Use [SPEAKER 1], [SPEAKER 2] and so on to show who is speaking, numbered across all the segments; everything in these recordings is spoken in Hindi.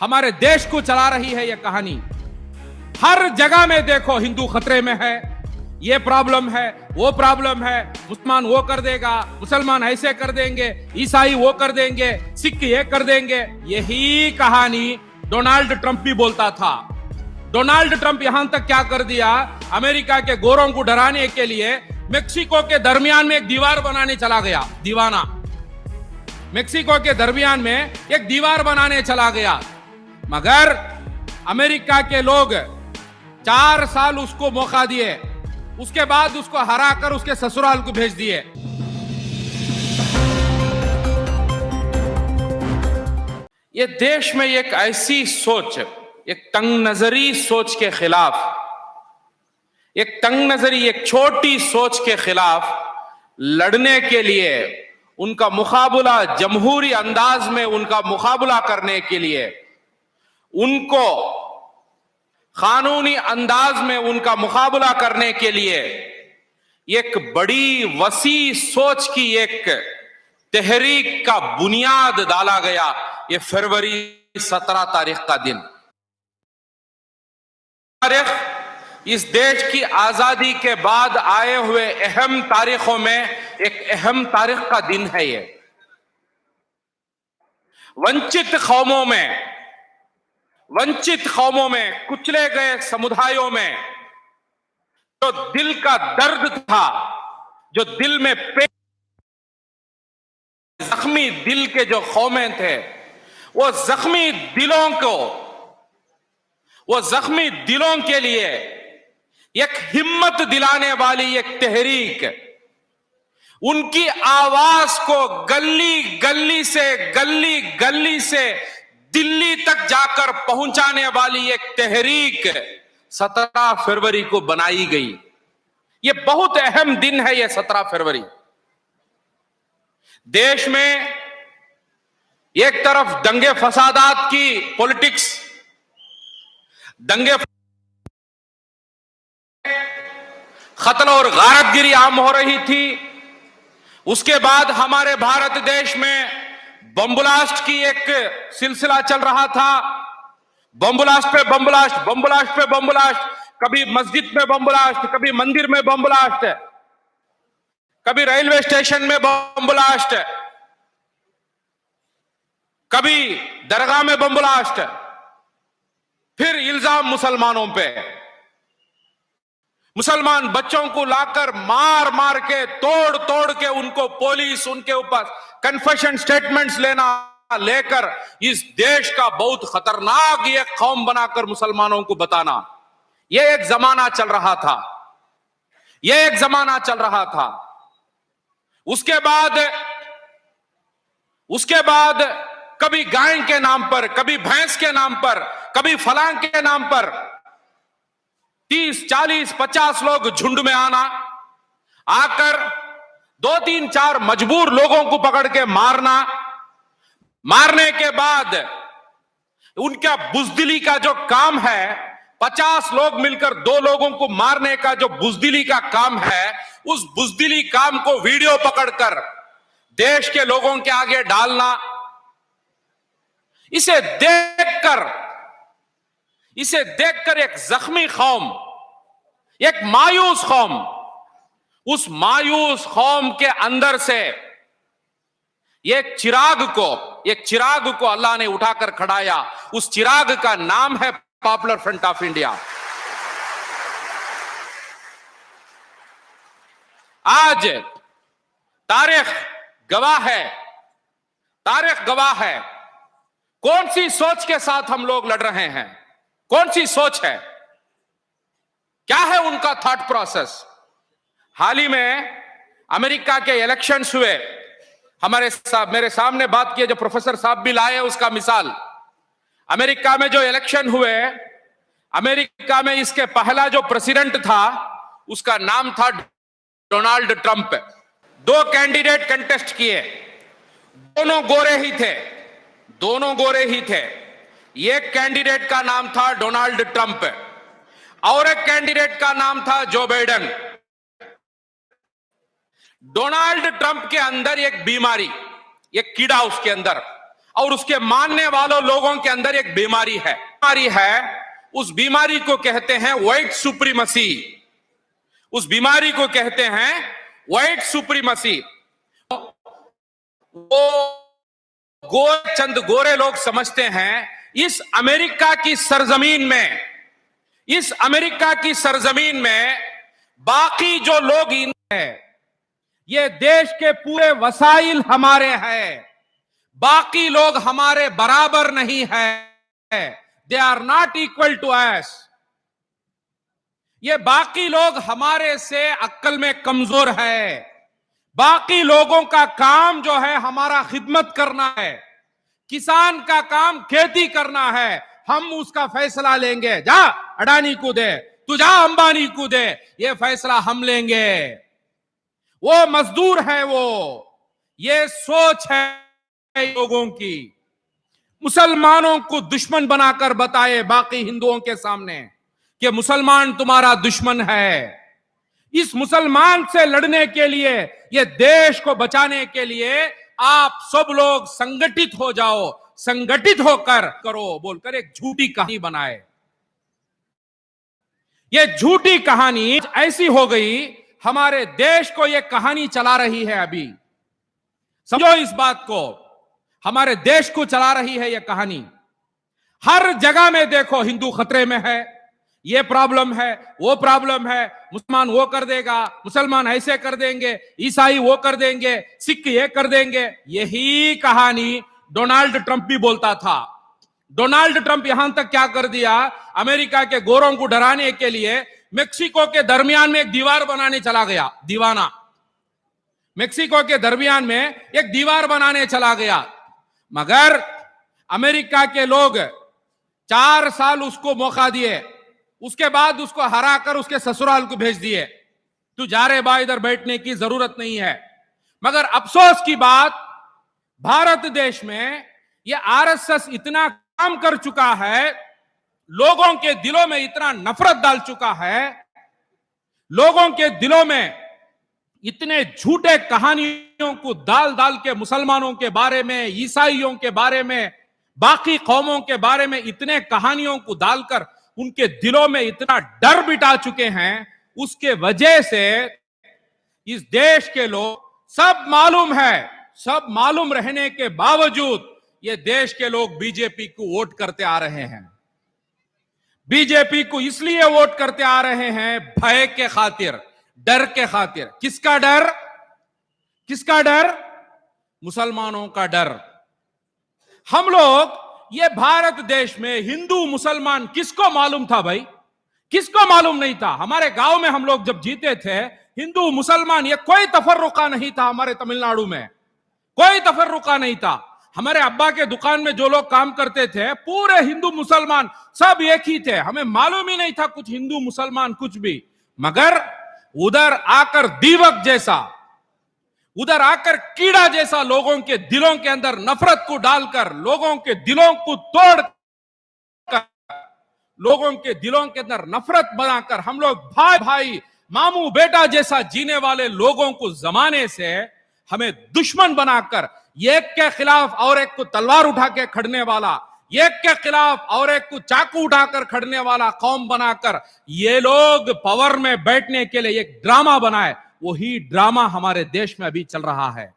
[SPEAKER 1] हमारे देश को चला रही है यह कहानी। हर जगह में देखो हिंदू खतरे में है, ये प्रॉब्लम है, वो प्रॉब्लम है, मुसलमान वो कर देगा, मुसलमान ऐसे कर देंगे, ईसाई वो कर देंगे, सिख ये कर देंगे। यही कहानी डोनाल्ड ट्रंप भी बोलता था। डोनाल्ड ट्रंप यहां तक क्या कर दिया, अमेरिका के गोरों को डराने के लिए मेक्सिको के दरमियान में एक दीवार बनाने चला गया। दीवाना मेक्सिको के दरमियान में एक दीवार बनाने चला गया, मगर अमेरिका के लोग 4 साल उसको मौका दिए, उसके बाद उसको हराकर उसके ससुराल को भेज दिए। ये देश में एक ऐसी सोच, एक तंग नजरी सोच के खिलाफ, एक तंग नजरी, एक छोटी सोच के खिलाफ लड़ने के लिए, उनका मुकाबला जमहूरी अंदाज में उनका मुकाबला करने के लिए, उनको कानूनी अंदाज में उनका मुकाबला करने के लिए एक बड़ी वसी सोच की एक तहरीक का बुनियाद डाला गया। ये फरवरी 17 तारीख का दिन, तारीख इस देश की आजादी के बाद आए हुए अहम तारीखों में एक अहम तारीख का दिन है। ये वंचित कौमों में, कुचले गए समुदायों में जो दिल का दर्द था, जो दिल में जख्मी दिल के जो कौमें थे, वो जख्मी दिलों के लिए एक हिम्मत दिलाने वाली एक तहरीक, उनकी आवाज को गली गली से दिल्ली तक जाकर पहुंचाने वाली एक तहरीक 17 फरवरी को बनाई गई। ये बहुत अहम दिन है। ये 17 फरवरी देश में एक तरफ दंगे फसादात की पॉलिटिक्स, दंगे कत्ल और गारतगिरी आम हो रही थी। उसके बाद हमारे भारत देश में बम ब्लास्ट की एक सिलसिला चल रहा था। बम ब्लास्ट पे बम ब्लास्ट, कभी मस्जिद में बम ब्लास्ट, कभी मंदिर में बम ब्लास्ट, कभी रेलवे स्टेशन में बम ब्लास्ट, कभी दरगाह में बम ब्लास्ट, फिर इल्जाम मुसलमानों पे, मुसलमान बच्चों को लाकर मार के तोड़ के उनको पुलिस उनके ऊपर कन्फेशन स्टेटमेंट्स लेकर इस देश का बहुत खतरनाक एक कौम बनाकर मुसलमानों को बताना, यह एक जमाना चल रहा था। उसके बाद कभी गाय के नाम पर, कभी भैंस के नाम पर, कभी फलां के नाम पर 30, 40, 50 लोग झुंड में आकर 2, 3, 4 मजबूर लोगों को पकड़ के मारने के बाद उनका बुजदिली का जो काम है, 50 लोग मिलकर 2 लोगों को मारने का जो बुजदिली का काम है, उस बुजदिली काम को वीडियो पकड़कर देश के लोगों के आगे डालना, इसे देखकर एक जख्मी कौम, एक मायूस कौम, उस मायूस कौम के अंदर से एक चिराग को अल्लाह ने उठाकर खड़ाया। उस चिराग का नाम है पॉपुलर फ्रंट ऑफ इंडिया। आज तारीख गवाह है कौन सी सोच के साथ हम लोग लड़ रहे हैं, कौन सी सोच है, क्या है उनका थॉट प्रोसेस। हाल ही में अमेरिका के इलेक्शंस हुए, मेरे सामने बात किए जो प्रोफेसर साहब भी लाए उसका मिसाल। अमेरिका में जो इलेक्शन हुए, अमेरिका में इसके पहला जो प्रेसिडेंट था उसका नाम था डोनाल्ड ट्रंप। 2 कैंडिडेट कंटेस्ट किए, दोनों गोरे ही थे। एक कैंडिडेट का नाम था डोनाल्ड ट्रंप और एक कैंडिडेट का नाम था जो बाइडेन। डोनाल्ड ट्रंप के अंदर एक बीमारी, एक कीड़ा उसके अंदर, और उसके मानने वालों लोगों के अंदर एक बीमारी है। उस बीमारी को कहते हैं व्हाइट सुप्रीमसी। उस बीमारी को कहते हैं व्हाइट सुप्रीमसी। वो चंद गोरे लोग समझते हैं इस अमेरिका की सरजमीन में बाकी जो लोग ये देश के पूरे वसाइल हमारे हैं, बाकी लोग हमारे बराबर नहीं है। They are not equal to us. ये बाकी लोग हमारे से अक्ल में कमजोर है। बाकी लोगों का काम जो है हमारा खिदमत करना है, किसान का काम खेती करना है। हम उसका फैसला लेंगे। जा अडानी को दे, तू जा अंबानी को दे, ये फैसला हम लेंगे। वो मजदूर है। ये सोच है लोगों की। मुसलमानों को दुश्मन बनाकर बताए बाकी हिंदुओं के सामने कि मुसलमान तुम्हारा दुश्मन है। इस मुसलमान से लड़ने के लिए, ये देश को बचाने के लिए आप सब लोग संगठित हो जाओ, संगठित होकर करो बोलकर एक झूठी कहानी बनाए। ये झूठी कहानी ऐसी हो गई, हमारे देश को ये कहानी चला रही है। अभी समझो इस बात को, हमारे देश को चला रही है ये कहानी। हर जगह में देखो हिंदू खतरे में है, ये प्रॉब्लम है, वो प्रॉब्लम है, मुसलमान वो कर देगा, मुसलमान ऐसे कर देंगे, ईसाई वो कर देंगे, सिख ये कर देंगे। यही कहानी डोनाल्ड ट्रंप भी बोलता था। डोनाल्ड ट्रंप यहां तक क्या कर दिया, अमेरिका के गोरों को डराने के लिए मेक्सिको के दरमियान में एक दीवार बनाने चला गया। दीवाना मेक्सिको के दरमियान में एक दीवार बनाने चला गया, मगर अमेरिका के लोग 4 साल उसको मौका दिए। उसके बाद उसको हराकर उसके ससुराल को भेज दिए। तू जा रे बा, इधर बैठने की जरूरत नहीं है। मगर अफसोस की बात, भारत देश में यह आरएसएस इतना काम कर चुका है, लोगों के दिलों में इतना नफरत डाल चुका है, लोगों के दिलों में इतने झूठे कहानियों को डाल डाल के मुसलमानों के बारे में, ईसाइयों के बारे में, बाकी कौमों के बारे में इतने कहानियों को डालकर उनके दिलों में इतना डर बिठा चुके हैं। उसके वजह से इस देश के लोग, सब मालूम रहने के बावजूद ये देश के लोग बीजेपी को वोट करते आ रहे हैं। बीजेपी को इसलिए वोट करते आ रहे हैं भय के खातिर, डर के खातिर। किसका डर? मुसलमानों का डर। हम लोग ये भारत देश में हिंदू मुसलमान किसको मालूम था भाई? किसको मालूम नहीं था? हमारे गांव में हम लोग जब जीते थे, हिंदू मुसलमान ये कोई तफर्रुका नहीं था। हमारे तमिलनाडु में कोई तफर्रुका नहीं था। हमारे अब्बा के दुकान में जो लोग काम करते थे, पूरे हिंदू मुसलमान सब एक ही थे। हमें मालूम ही नहीं था कुछ हिंदू मुसलमान कुछ भी। मगर उधर आकर दीवक जैसा, उधर आकर कीड़ा जैसा लोगों के दिलों के अंदर नफरत को डालकर, लोगों के दिलों को तोड़कर, लोगों के दिलों के अंदर नफरत बनाकर हम लोग भाई भाई, मामू बेटा जैसा जीने वाले लोगों को जमाने से हमें दुश्मन बनाकर, एक के खिलाफ और एक को तलवार उठा के खड़ने वाला, एक के खिलाफ और एक को चाकू उठाकर खड़ने वाला कौम बनाकर ये लोग पावर में बैठने के लिए एक ड्रामा बनाए। वही ड्रामा हमारे देश में अभी चल रहा है।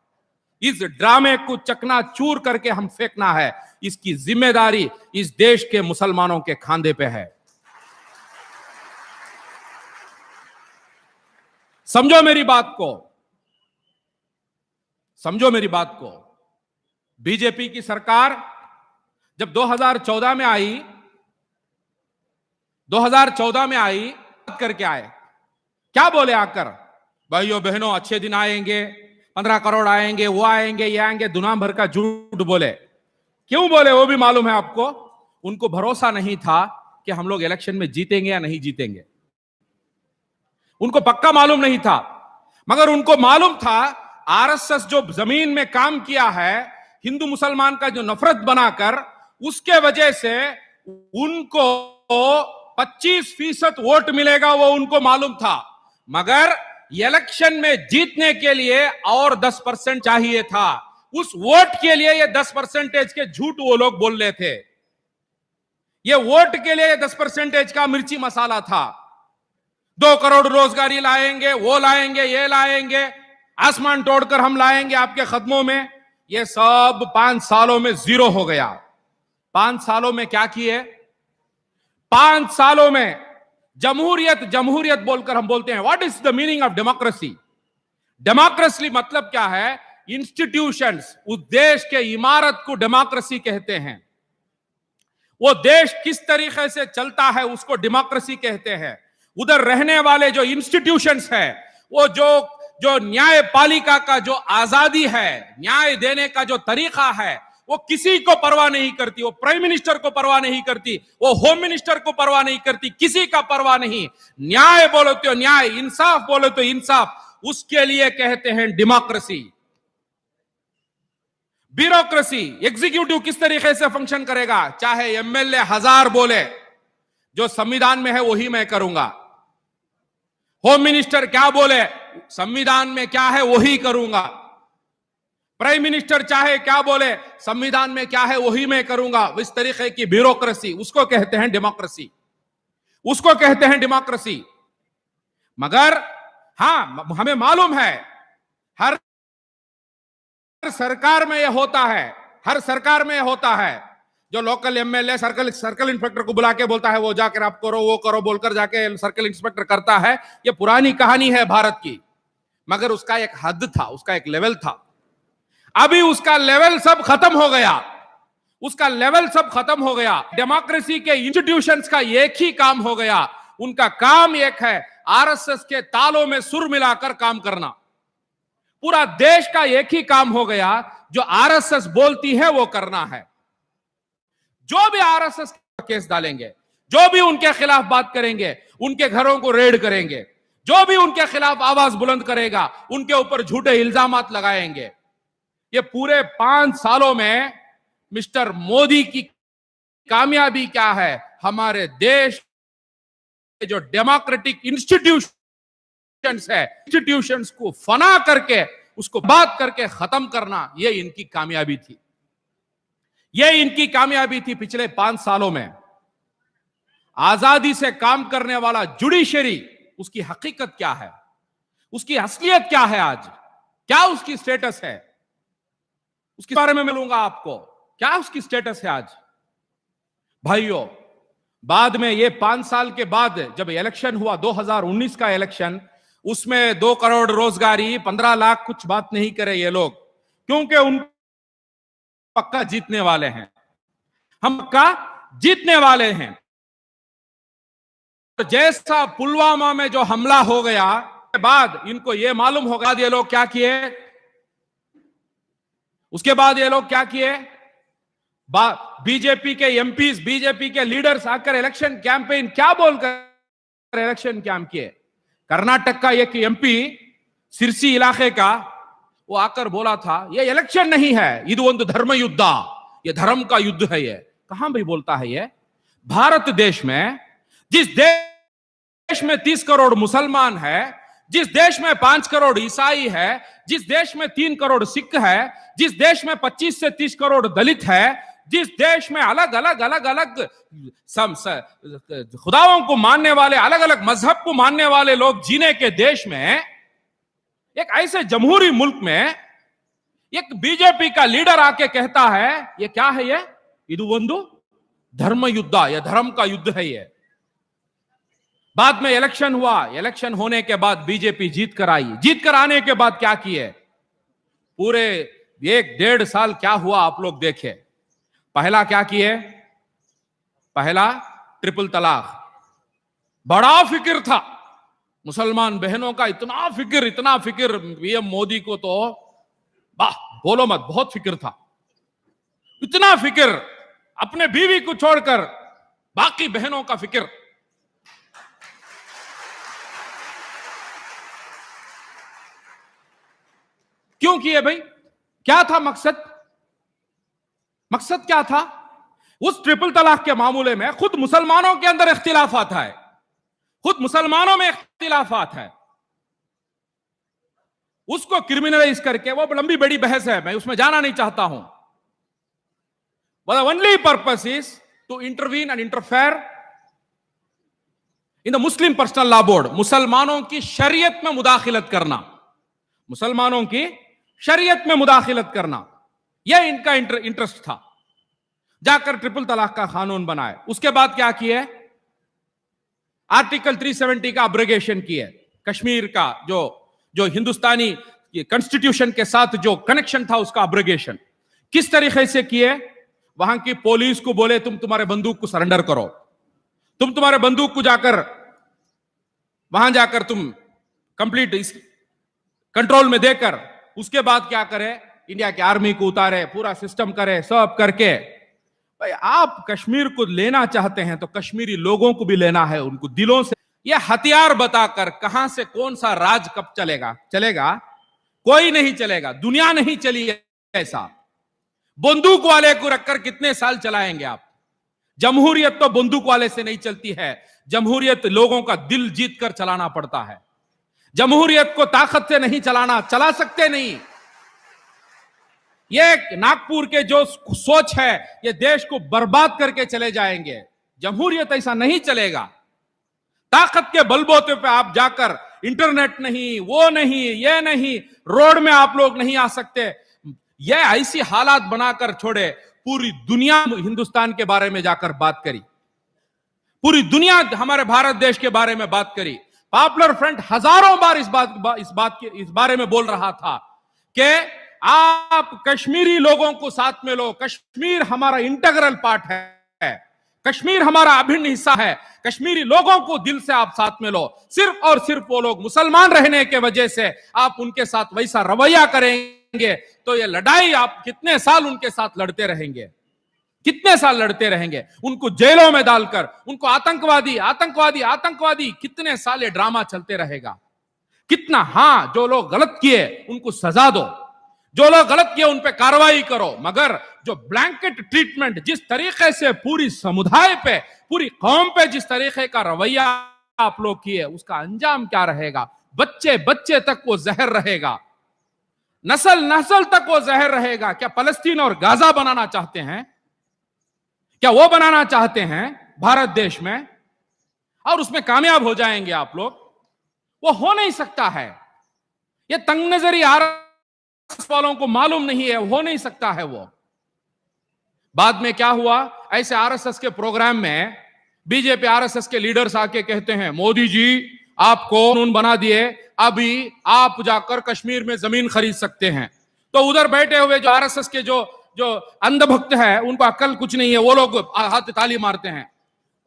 [SPEAKER 1] इस ड्रामे को चकनाचूर करके हम फेंकना है। इसकी जिम्मेदारी इस देश के मुसलमानों के खांधे पे है। समझो मेरी बात को। बीजेपी की सरकार जब 2014 में आई, 2014 में आई करके आए, क्या बोले आकर? भाइयों बहनों अच्छे दिन आएंगे, 15 करोड़ आएंगे, वो आएंगे, ये आएंगे, दुनिया भर का झूठ बोले। क्यों बोले वो भी मालूम है आपको। उनको भरोसा नहीं था कि हम लोग इलेक्शन में जीतेंगे या नहीं जीतेंगे। उनको पक्का मालूम नहीं था, मगर उनको मालूम था आरएसएस जो जमीन में काम किया है, हिंदू मुसलमान का जो नफरत बनाकर, उसके वजह से उनको 25% वोट मिलेगा, वो उनको मालूम था। मगर इलेक्शन में जीतने के लिए और 10% चाहिए था। उस वोट के लिए ये 10% के झूठ वो लोग बोल रहे थे। ये वोट के लिए 10% का मिर्ची मसाला था। 2 करोड़ रोजगारी लाएंगे, वो लाएंगे, ये लाएंगे, आसमान तोड़कर हम लाएंगे आपके कदमों में। ये सब 5 सालों में जीरो हो गया। 5 सालों में क्या किए? 5 सालों में जमहूरियत जमहूरियत बोलकर हम बोलते हैं, what is the meaning of democracy? Democracy मतलब क्या है? इंस्टीट्यूशंस, उस देश के इमारत को डेमोक्रेसी कहते हैं। वो देश किस तरीके से चलता है उसको डेमोक्रेसी कहते हैं। उधर रहने वाले जो इंस्टीट्यूशंस है, वो जो न्यायपालिका का जो आजादी है, न्याय देने का जो तरीका है, वो किसी को परवाह नहीं करती। वो प्राइम मिनिस्टर को परवाह नहीं करती, वो होम मिनिस्टर को परवाह नहीं करती, किसी का परवाह नहीं। न्याय बोलो तो न्याय, इंसाफ बोलो तो इंसाफ, उसके लिए कहते हैं डेमोक्रेसी। ब्यूरोक्रेसी, एग्जीक्यूटिव किस तरीके से फंक्शन करेगा? चाहे एमएलए 1000 बोले, जो संविधान में है वही मैं करूंगा। होम मिनिस्टर क्या बोले, संविधान में क्या है वही करूंगा। प्राइम मिनिस्टर चाहे क्या बोले, संविधान में क्या है वही मैं करूंगा। इस तरीके की ब्यूरोक्रेसी, उसको कहते हैं डेमोक्रेसी, उसको कहते हैं डेमोक्रेसी। मगर हां, हमें मालूम है हर सरकार में यह होता है, हर सरकार में यह होता है। जो लोकल एमएलए सर्कल इंस्पेक्टर को बुला के बोलता है वो जाकर आप करो, वो करो बोलकर जाके सर्कल इंस्पेक्टर करता है। ये पुरानी कहानी है भारत की। मगर उसका एक हद था, उसका एक लेवल था। अभी उसका लेवल सब खत्म हो गया, उसका लेवल सब खत्म हो गया। डेमोक्रेसी के इंस्टीट्यूशंस का एक ही काम हो गया, उनका काम एक है, आरएसएस के तालों में सुर मिलाकर काम करना। पूरा देश का एक ही काम हो गया, जो आरएसएस बोलती है वो करना है। जो भी आरएसएस का केस डालेंगे, जो भी उनके खिलाफ बात करेंगे, उनके घरों को रेड करेंगे, जो भी उनके खिलाफ आवाज बुलंद करेगा, उनके ऊपर झूठे इल्जामात लगाएंगे। ये पूरे 5 सालों में मिस्टर मोदी की कामयाबी क्या है? हमारे देश के जो डेमोक्रेटिक इंस्टीट्यूशंस है, इंस्टीट्यूशंस को फना करके, उसको बात करके खत्म करना, ये इनकी कामयाबी थी। ये इनकी कामयाबी थी पिछले 5 सालों में। आजादी से काम करने वाला जुडिशरी, उसकी हकीकत क्या है, उसकी असलियत क्या है, आज क्या उसकी स्टेटस है, उसके बारे में मिलूंगा आपको। क्या उसकी स्टेटस है आज? भाइयों, बाद में ये 5 साल के बाद जब इलेक्शन हुआ, 2019 का इलेक्शन, उसमें 2 करोड़ रोजगारी, 15 लाख कुछ बात नहीं करे ये लोग, क्योंकि उन पक्का जीतने वाले हैं, हम पक्का जीतने वाले हैं। तो जैसा पुलवामा में जो हमला हो गया के बाद इनको यह मालूम होगा, ये लोग क्या किए, उसके बाद ये लोग क्या किए, बीजेपी के एमपीज, बीजेपी के लीडर्स आकर इलेक्शन कैंपेन क्या बोलकर इलेक्शन कैंप किए। कर्नाटक का एक एमपी सिरसी इलाके का, वो आकर बोला था ये इलेक्शन नहीं है, इदु ಒಂದು धर्म युद्ध, ये धर्म का युद्ध है। ये कहां भाई बोलता है ये? भारत देश में, जिस देश में 30 करोड़ मुसलमान है, जिस देश में 5 करोड़ ईसाई है, जिस देश में 3 करोड़ सिख है, जिस देश में 25 से 30 करोड़ दलित है, जिस देश में अलग अलग खुदाओं को मानने वाले, अलग अलग मजहब को मानने वाले लोग जीने के देश में, एक ऐसे जमहूरी मुल्क में एक बीजेपी का लीडर आके कहता है ये क्या है, ये इदु ಒಂದು धर्म युद्ध, यह धर्म का युद्ध है। ये बाद में इलेक्शन हुआ, इलेक्शन होने के बाद बीजेपी जीत कर आई। जीत कर आने के बाद क्या किए, पूरे 1-1.5 साल क्या हुआ आप लोग देखे। पहला क्या किए, पहला ट्रिपल तलाक, बड़ा फिक्र था मुसलमान बहनों का, इतना फिक्र पीएम मोदी को तो वाह बोलो मत, बहुत फिक्र था, इतना फिक्र, अपने बीवी को छोड़कर बाकी बहनों का फिक्र। क्यों किए भाई? क्या था मकसद? मकसद क्या था? उस ट्रिपल तलाक के मामले में खुद मुसलमानों के अंदर इख्तिलाफात है, खुद मुसलमानों में इख्तिलाफात है। उसको क्रिमिनलाइज करके, वो लंबी बड़ी बहस है, मैं उसमें जाना नहीं चाहता हूं. But the only purpose is to intervene and interfere in the Muslim Personal Law Board. मुसलमानों की शरीयत में मुदाखिलत करना, मुसलमानों की शरीयत में मुदाखिलत करना, यह इनका इंटरेस्ट था. जाकर ट्रिपल तलाक का कानून बनाए. उसके बाद क्या किए? आर्टिकल 370 का अब्रोगेशन किए. कश्मीर का जो हिंदुस्तानी कॉन्स्टिट्यूशन के साथ जो कनेक्शन था उसका अब्रोगेशन किस तरीके से किए? वहां की पुलिस को बोले तुम तुम्हारे बंदूक को सरेंडर करो, तुम तुम्हारे बंदूक को जाकर वहां जाकर तुम कंप्लीट इस कंट्रोल में देकर, उसके बाद क्या करे? इंडिया की आर्मी को उतारे, पूरा सिस्टम करे, सब करके. भाई आप कश्मीर को लेना चाहते हैं तो कश्मीरी लोगों को भी लेना है, उनको दिलों से. यह हथियार बताकर कहां से कौन सा राज कब चलेगा? कोई नहीं चलेगा, दुनिया नहीं चली ऐसा. बंदूक वाले को रखकर कितने साल चलाएंगे आप? जमहूरियत तो बंदूक वाले से नहीं चलती है. जमहूरियत लोगों का दिल जीत कर चलाना पड़ता है. जमहूरियत को ताकत से नहीं चला सकते नहीं. ये नागपुर के जो सोच है, ये देश को बर्बाद करके चले जाएंगे. जमहूरियत ऐसा नहीं चलेगा. ताकत के बलबूते पे आप जाकर इंटरनेट नहीं, वो नहीं, ये नहीं, रोड में आप लोग नहीं आ सकते. ये ऐसी हालात बनाकर छोड़े. पूरी दुनिया हिंदुस्तान के बारे में जाकर बात करी, पूरी दुनिया हमारे भारत देश के बारे में बात करी. पॉपुलर फ्रंट हजारों बार इस बारे में बोल रहा था कि आप कश्मीरी लोगों को साथ में लो. कश्मीर हमारा इंटीग्रल पार्ट है, कश्मीर हमारा अभिन्न हिस्सा है. कश्मीरी लोगों को दिल से आप साथ में लो. सिर्फ और सिर्फ वो लोग मुसलमान रहने के वजह से आप उनके साथ वैसा रवैया करेंगे तो ये लड़ाई आप कितने साल उनके साथ लड़ते रहेंगे, कितने साल लड़ते रहेंगे. उनको जेलों में डालकर, उनको आतंकवादी आतंकवादी आतंकवादी कितने साल ये ड्रामा चलते रहेगा. कितना. हां, जो लोग गलत किए उनको सजा दो, जो लोग गलत किए उन पे कार्रवाई करो. मगर जो ब्लैंकेट ट्रीटमेंट, जिस तरीके से पूरी समुदाय पे, पूरी कौम पे जिस तरीके का रवैया आप लोग किए, उसका अंजाम क्या रहेगा? बच्चे बच्चे तक वो जहर रहेगा, नस्ल नस्ल तक वो जहर रहेगा. क्या फलस्तीन और गाजा बनाना चाहते हैं? क्या वो बनाना चाहते हैं भारत देश में? और उसमें कामयाब हो जाएंगे आप लोग? वो हो नहीं सकता है. ये तंग नजरी आरएसएस वालों को मालूम नहीं है, हो नहीं सकता है वो. बाद में क्या हुआ? ऐसे आरएसएस के प्रोग्राम में बीजेपी आरएसएस के लीडर्स आके कहते हैं, मोदी जी आपको कानून बना दिए, अभी आप जाकर कश्मीर में जमीन खरीद सकते हैं. तो उधर बैठे हुए जो आरएसएस के जो अंधभक्त है, उनको अक्ल कुछ नहीं है, वो लोग हाथ ताली मारते हैं.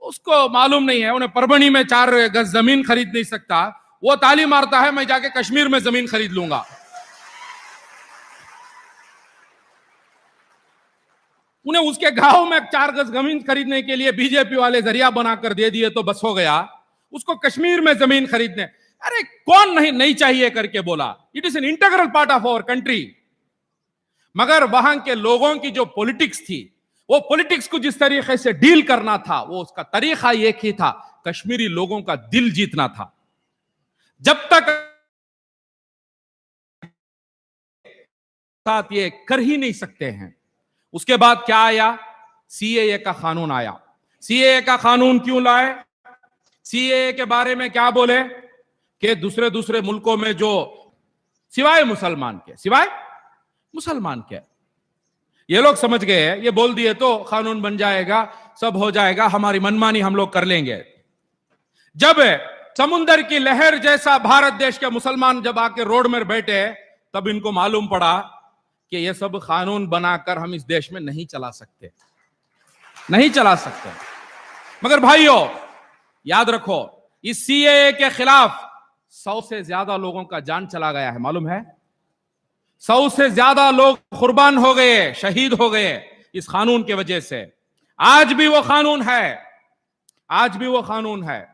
[SPEAKER 1] उसको मालूम नहीं है, उन्हें परभणी में 4 गज जमीन खरीद नहीं सकता. वो ताली मारता है, मैं जाके कश्मीर में जमीन खरीद लूंगा. उन्हें उसके गांव में 4 गज जमीन खरीदने के लिए बीजेपी वाले जरिया बनाकर दे दिए तो बस हो गया. उसको कश्मीर में जमीन खरीदने, अरे कौन नहीं चाहिए करके बोला? It is an integral part of our country. मगर वहां के लोगों की जो पॉलिटिक्स थी, वो पॉलिटिक्स को जिस तरीके से डील करना था, वो उसका तरीका एक ही था, कश्मीरी लोगों का दिल जीतना था. जब तक साथ ये कर ही नहीं सकते हैं. उसके बाद क्या आया? सीएए का कानून आया. सीएए का कानून क्यों लाए? सीएए के बारे में क्या बोले कि दूसरे मुल्कों में जो सिवाय मुसलमान के ये लोग समझ गए, ये बोल दिए तो कानून बन जाएगा, सब हो जाएगा, हमारी मनमानी हम लोग कर लेंगे. जब समुंदर की लहर जैसा भारत देश के मुसलमान जब आके रोड में बैठे, तब इनको मालूम पड़ा कि ये सब कानून बनाकर हम इस देश में नहीं चला सकते. मगर भाइयों याद रखो, इस सीएए के खिलाफ 100 से ज्यादा लोगों का जान चला गया है, मालूम है? 100 से ज्यादा लोग कुर्बान हो गए, शहीद हो गए इस कानून के वजह से. आज भी वो कानून है.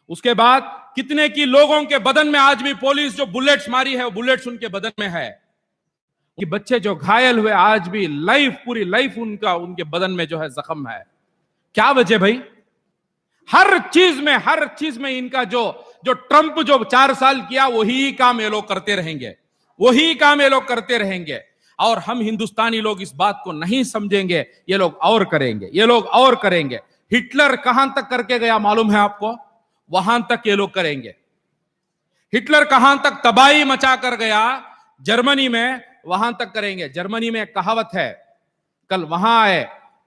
[SPEAKER 1] उसके बाद कितने की लोगों के बदन में आज भी पुलिस जो बुलेट्स मारी है, वो बुलेट्स उनके बदन में है. कि बच्चे जो घायल हुए, आज भी पूरी लाइफ उनके बदन में जो है जख्म है. क्या वजह भाई? हर चीज में इनका जो जो ट्रंप जो 4 साल किया वही काम ये लोग करते रहेंगे, वही काम ये लोग करते रहेंगे। और हम हिंदुस्तानी लोग इस बात को नहीं समझेंगे, ये लोग और करेंगे, ये लोग और करेंगे। हिटलर कहां तक करके गया मालूम है आपको? वहां तक ये लोग करेंगे। हिटलर कहां तक तबाही मचा कर गया जर्मनी में, वहां तक करेंगे। जर्मनी में एक कहावत है, कल वहां आए,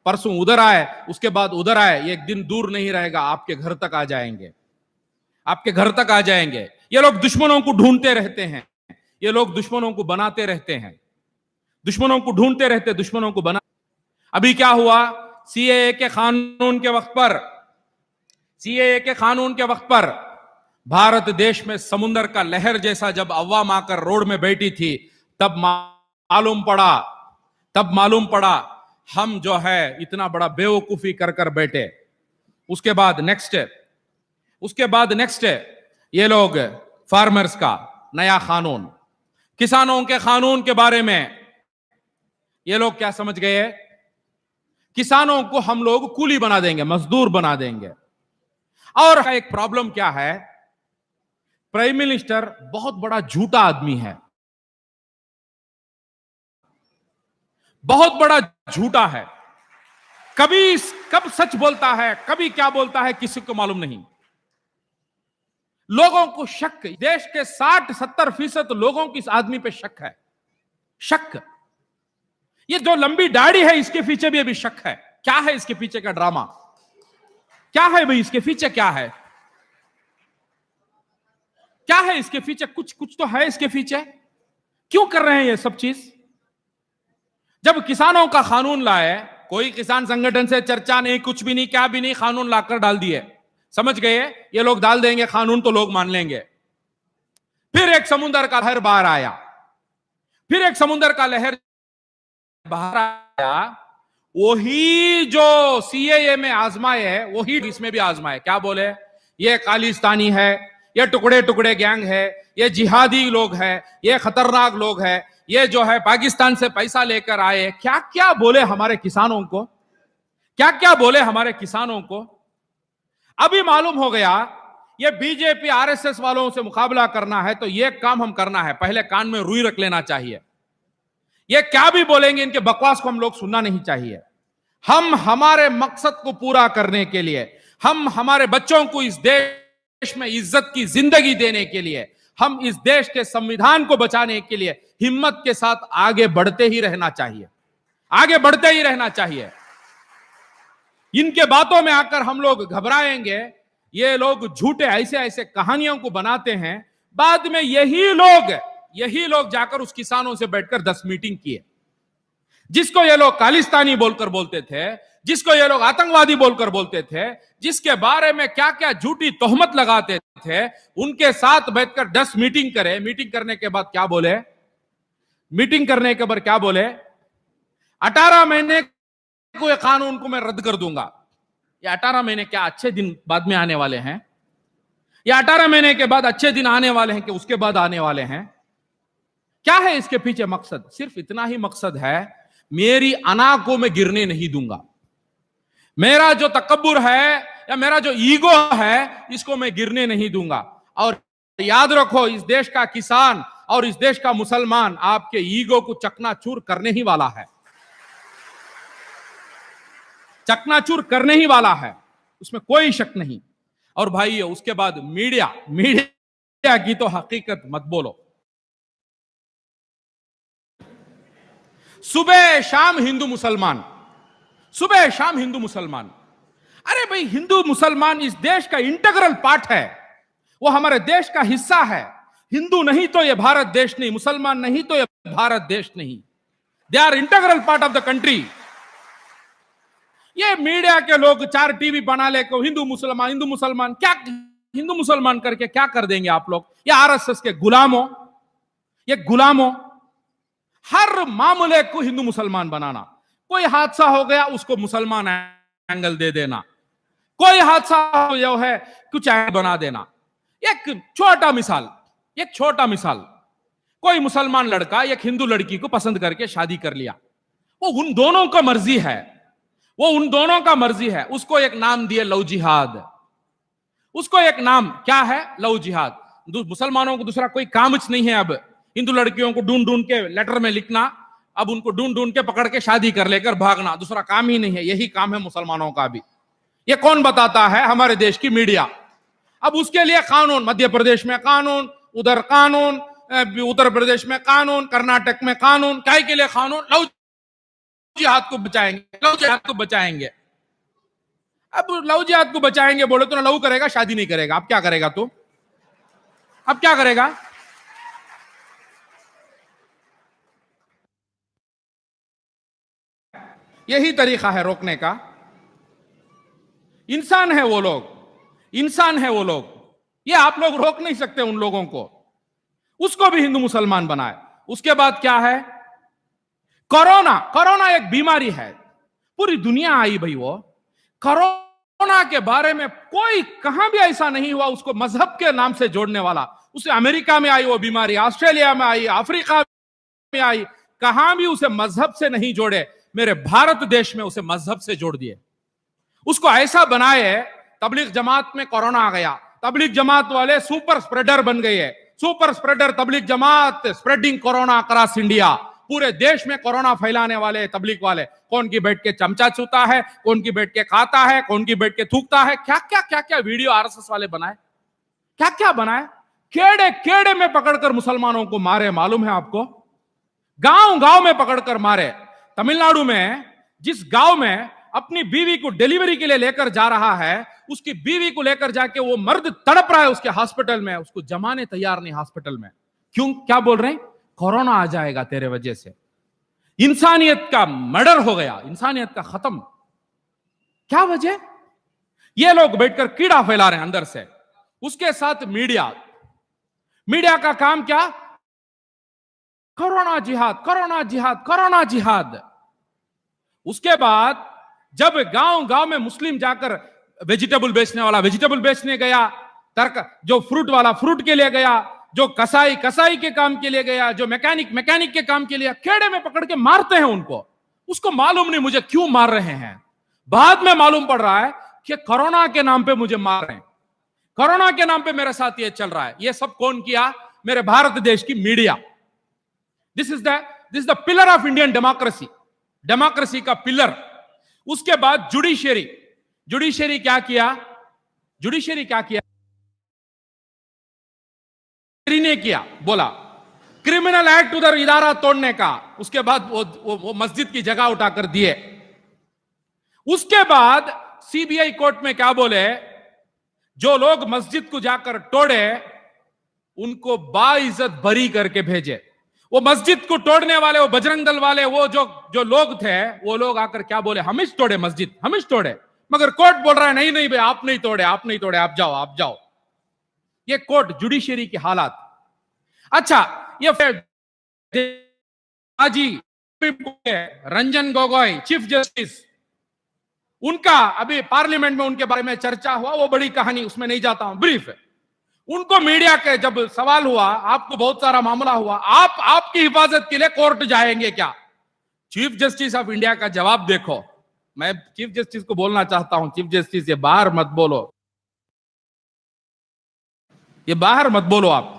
[SPEAKER 1] परसों उधर आए, उसके बाद उधर आए, एक दिन दूर नहीं रहेगा, आपके घर तक आ जाएंगे, आपके घर तक आ जाएंगे। ये लोग दुश्मनों को ढूंढते रहते हैं, ये लोग दुश्मनों को बनाते रहते हैं, दुश्मनों को ढूंढते रहते, दुश्मनों को बना। अभी क्या हुआ? सीएए के कानून के वक्त पर, सीएए के कानून के वक्त पर भारत देश में समुद्र का लहर जैसा जब अव्वाम आकर रोड में बैठी थी, तब मालूम पड़ा हम जो है इतना बड़ा बेवकूफी कर कर बैठे। उसके बाद नेक्स्ट ये लोग फार्मर्स का नया कानून, किसानों के कानून के बारे में ये लोग क्या समझ गए? किसानों को हम लोग कूली बना देंगे, मजदूर बना देंगे। और एक प्रॉब्लम क्या है, प्राइम मिनिस्टर बहुत बड़ा झूठा आदमी है, बहुत बड़ा झूठा है। कब सच बोलता है, कभी क्या बोलता है, किसी को मालूम नहीं। लोगों को शक, देश के 60-70% लोगों की इस आदमी पे शक है, शक। ये जो लंबी दाढ़ी है इसके पीछे भी अभी शक है। क्या है इसके पीछे का ड्रामा? क्या है भाई इसके पीछे? क्या है, क्या है इसके पीछे? कुछ तो है इसके पीछे। क्यों कर रहे हैं ये सब चीज? जब किसानों का कानून लाए, कोई किसान संगठन से चर्चा नहीं, कुछ भी नहीं, क्या भी नहीं, कानून लाकर डाल दिए। समझ गए ये लोग डाल देंगे कानून तो लोग मान लेंगे। फिर एक समुद्र का लहर बाहर आया, फिर एक समुद्र का लहर बाहर आया। वही जो सीएए में आजमाए है वही इसमें भी आजमाए। क्या बोले? ये खालिस्तानी है, ये टुकड़े टुकड़े गैंग है, ये जिहादी लोग है, ये खतरनाक लोग है, ये जो है पाकिस्तान से पैसा लेकर आए। क्या क्या बोले हमारे किसानों को, क्या क्या बोले हमारे किसानों को। अभी मालूम हो गया ये बीजेपी आरएसएस वालों से मुकाबला करना है तो ये काम हम करना है, पहले कान में रुई रख लेना चाहिए। ये क्या भी बोलेंगे, इनके बकवास को हम लोग सुनना नहीं चाहिए। हम हमारे मकसद को पूरा करने के लिए, हम हमारे बच्चों को इस देश में इज्जत की जिंदगी देने के लिए, हम इस देश के संविधान को बचाने के लिए हिम्मत के साथ आगे बढ़ते ही रहना चाहिए, आगे बढ़ते ही रहना चाहिए। इनके बातों में आकर हम लोग घबराएंगे। ये लोग झूठे ऐसे ऐसे कहानियों को बनाते हैं, बाद में यही लोग जाकर उस किसानों से बैठकर 10 मीटिंग किए। जिसको ये लोग खालिस्तानी बोलकर बोलते थे, जिसको ये लोग आतंकवादी बोलकर बोलते थे, जिसके बारे में क्या क्या झूठी तोहमत लगाते थे, उनके साथ बैठकर 10 मीटिंग करे। मीटिंग करने के बाद क्या बोले? मीटिंग करने के बाद क्या बोले? 18 महीने को ये कानून को मैं रद्द कर दूंगा। ये 18 महीने क्या अच्छे दिन बाद में आने वाले हैं? ये 18 महीने के बाद अच्छे दिन आने वाले हैं कि उसके बाद आने वाले हैं? क्या है इसके पीछे मकसद? सिर्फ इतना ही मकसद है, मेरी अना को मैं गिरने नहीं दूंगा, मेरा जो तकब्बुर है या मेरा जो ईगो है इसको मैं गिरने नहीं दूंगा। और याद रखो, इस देश का किसान और इस देश का मुसलमान आपके ईगो को चकनाचूर करने ही वाला है, चकनाचूर करने ही वाला है, उसमें कोई शक नहीं। और भाई उसके बाद मीडिया की तो हकीकत मत बोलो। सुबह शाम हिंदू मुसलमान, सुबह शाम हिंदू मुसलमान। अरे भाई, हिंदू मुसलमान इस देश का इंटीग्रल पार्ट है, वो हमारे देश का हिस्सा है। हिंदू नहीं तो ये भारत देश नहीं, मुसलमान नहीं तो ये भारत देश नहीं। They are integral part of the country. ये मीडिया के लोग 4 टीवी बना लेकर हिंदू मुसलमान क्या हिंदू मुसलमान करके क्या कर देंगे आप लोग? ये आरएसएस के गुलामों, ये गुलामों। हर मामले को हिंदू मुसलमान बनाना, कोई हादसा हो गया उसको मुसलमान एंगल दे देना, कोई हादसा जो है कुछ बना देना। एक छोटा मिसाल, कोई मुसलमान लड़का एक हिंदू लड़की को पसंद करके शादी कर लिया, वो उन दोनों का मर्जी है, वो उन दोनों का मर्जी है। उसको एक नाम दिए लव जिहाद, उसको एक नाम क्या है, लव जिहाद। मुसलमानों को दूसरा कोई काम नहीं है अब, हिंदू लड़कियों को ढूंढ ढूंढ के लेटर में लिखना, अब उनको ढूंढ ढूंढ के पकड़ के शादी कर लेकर भागना, दूसरा काम ही नहीं है। यही काम है मुसलमानों का भी। ये कौन बताता है? हमारे देश की मीडिया। अब उसके लिए कानून, मध्य प्रदेश में कानून, उधर कानून, उत्तर प्रदेश में कानून, कर्नाटक में कानून। क्या के लिए कानून? लव जिहाद को बचाएंगे, लव जिहाद को बचाएंगे। अब लव जिहाद को बचाएंगे बोले तो ना लव करेगा, शादी नहीं करेगा। अब क्या करेगा तू? अब क्या करेगा? यही तरीका है रोकने का। इंसान है वो लोग, इंसान है वो लोग। ये आप लोग रोक नहीं सकते उन लोगों को। उसको भी हिंदू मुसलमान बनाए। उसके बाद क्या है? कोरोना। कोरोना एक बीमारी है, पूरी दुनिया आई भाई। वो कोरोना के बारे में कोई कहां भी ऐसा नहीं हुआ उसको मजहब के नाम से जोड़ने वाला। उसे अमेरिका में आई वो बीमारी, ऑस्ट्रेलिया में आई, अफ्रीका में आई, कहां भी उसे मजहब से नहीं जोड़े। मेरे भारत देश में उसे मजहब से जोड़ दिए। उसको ऐसा बनाए, तबलीग जमात में कोरोना आ गया, तबलीग जमात वाले सुपर स्प्रेडर बन गए। सुपर स्प्रेडर तबलीग जमात, स्प्रेडिंग कोरोना अक्रॉस इंडिया। पूरे देश में कोरोना फैलाने वाले तबलीग वाले। कौन की बैठ के चमचा चूता है, कौन की बैठ के खाता है, कौन की बैठ के थूकता है। क्या क्या क्या क्या वीडियो आरएसएस वाले बनाए, क्या क्या बनाए। केड़े केड़े में पकड़कर मुसलमानों को मारे, मालूम है आपको? गांव गांव में पकड़कर मारे। तमिलनाडु में जिस गांव में अपनी बीवी को डिलीवरी के लिए लेकर जा रहा है, उसकी बीवी को लेकर जाके वो मर्द तड़प रहा है उसके हॉस्पिटल में, उसको जमाने तैयार नहीं हॉस्पिटल में। क्यों? क्या बोल रहे हैं? कोरोना आ जाएगा तेरे वजह से। इंसानियत का मर्डर हो गया, इंसानियत का खत्म। क्या वजह? ये लोग बैठकर कीड़ा फैला रहे हैं अंदर से। उसके साथ मीडिया, मीडिया का काम क्या? कोरोना जिहाद, कोरोना जिहाद, कोरोना जिहाद। उसके बाद जब गांव गांव में मुस्लिम जाकर वेजिटेबल बेचने वाला वेजिटेबल बेचने गया, तर्क जो फ्रूट वाला फ्रूट के लिए गया, जो कसाई कसाई के काम के लिए गया, जो मैकेनिक मैकेनिक के काम के लिए, खेड़े में पकड़ के मारते हैं उनको। उसको मालूम नहीं मुझे क्यों मार रहे हैं। बाद में मालूम पड़ रहा है कि कोरोना के नाम पे मुझे मार रहे हैं, कोरोना के नाम पे मेरे साथ ये चल रहा है। ये सब कौन किया? मेरे भारत देश की media. This is the pillar of Indian democracy, democracy का पिलर। उसके बाद जुडिशियरी। जुडिशियरी क्या किया? जुडिशियरी क्या किया? ने किया, बोला क्रिमिनल एक्ट उधर इदारा तोड़ने का। उसके बाद वो मस्जिद की जगह उठाकर दिए। उसके बाद सीबीआई कोर्ट में क्या बोले? जो लोग मस्जिद को जाकर तोड़े उनको बाइज्जत बरी करके भेजे। वो मस्जिद को तोड़ने वाले, वो बजरंग दल वाले, वो जो लोग थे, वो लोग आकर क्या बोले? हम ही तोड़े मस्जिद, हम ही तोड़े। मगर कोर्ट बोल रहा है नहीं नहीं भाई, आप नहीं तोड़े, आप नहीं तोड़े, आप जाओ, आप जाओ। ये कोर्ट, जुडिशियरी की हालात। अच्छा, ये फिर रंजन गोगोई चीफ जस्टिस, उनका अभी पार्लियामेंट में उनके बारे में चर्चा हुआ, वो बड़ी कहानी, उसमें नहीं जाता हूं, ब्रीफ है। उनको मीडिया के जब सवाल हुआ, आपको बहुत सारा मामला हुआ, आप आपकी हिफाजत के लिए कोर्ट जाएंगे क्या? चीफ जस्टिस ऑफ इंडिया का जवाब देखो। मैं चीफ जस्टिस को बोलना चाहता हूं, चीफ जस्टिस ये बाहर मत बोलो, ये बाहर मत बोलो आप।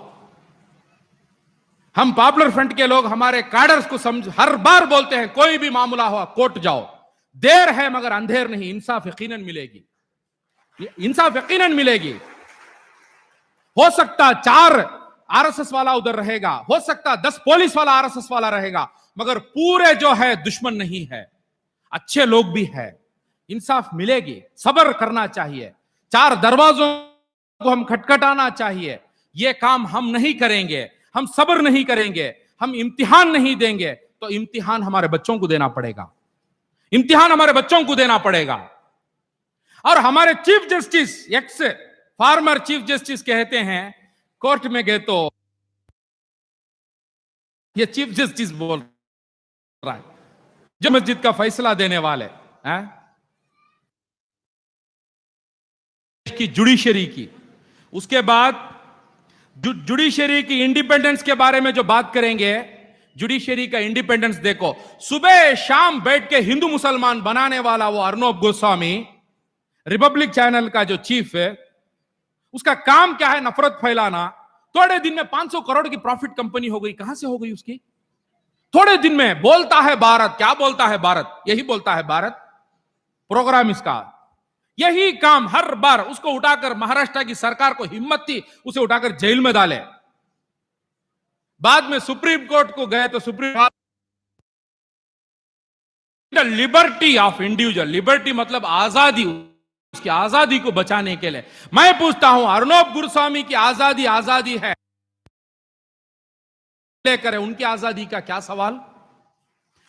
[SPEAKER 1] हम पॉपुलर फ्रंट के लोग हमारे कैडर्स को हर बार बोलते हैं, कोई भी मामला हो कोर्ट जाओ। देर है मगर अंधेर नहीं, इंसाफ यकीनन मिलेगी, इंसाफ यकीनन मिलेगी। हो सकता 4 आरएसएस वाला उधर रहेगा, हो सकता 10 पुलिस वाला आरएसएस वाला रहेगा, मगर पूरे जो है दुश्मन नहीं है, अच्छे लोग भी है। इंसाफ मिलेगी, सब्र करना चाहिए। 4 दरवाजों को हम खटखटाना चाहिए। यह काम हम नहीं करेंगे, हम सब्र नहीं करेंगे, हम इम्तिहान नहीं देंगे, तो इम्तिहान हमारे बच्चों को देना पड़ेगा, इम्तिहान हमारे बच्चों को देना पड़ेगा। और हमारे chief justice, x farmer chief justice कहते हैं, कोर्ट में गए तो ये चीफ जस्टिस बोल रहा है, जो मस्जिद का फैसला देने वाले हैं, की जुडिशरी की। उसके बाद जुडिशरी की इंडिपेंडेंस के बारे में जो बात करेंगे, जुडिशरी का इंडिपेंडेंस देखो। सुबह शाम बैठ के हिंदू मुसलमान बनाने वाला वो अर्नब गोस्वामी, रिपब्लिक चैनल का जो चीफ है, उसका काम क्या है? नफरत फैलाना। थोड़े दिन में 500 करोड़ की प्रॉफिट कंपनी हो गई। कहां से हो गई उसकी? थोड़े दिन में। बोलता है भारत, क्या बोलता है भारत? यही बोलता है भारत। प्रोग्राम इसका यही काम, हर बार उसको उठाकर महाराष्ट्र की सरकार को हिम्मत थी उसे उठाकर जेल में डाले। बाद में सुप्रीम कोर्ट को गए तो supreme liberty of individual, liberty मतलब आजादी, उसकी आजादी को बचाने के लिए। मैं पूछता हूं, अर्नब गोस्वामी की आजादी आजादी है लेकर, उनकी आजादी का क्या सवाल?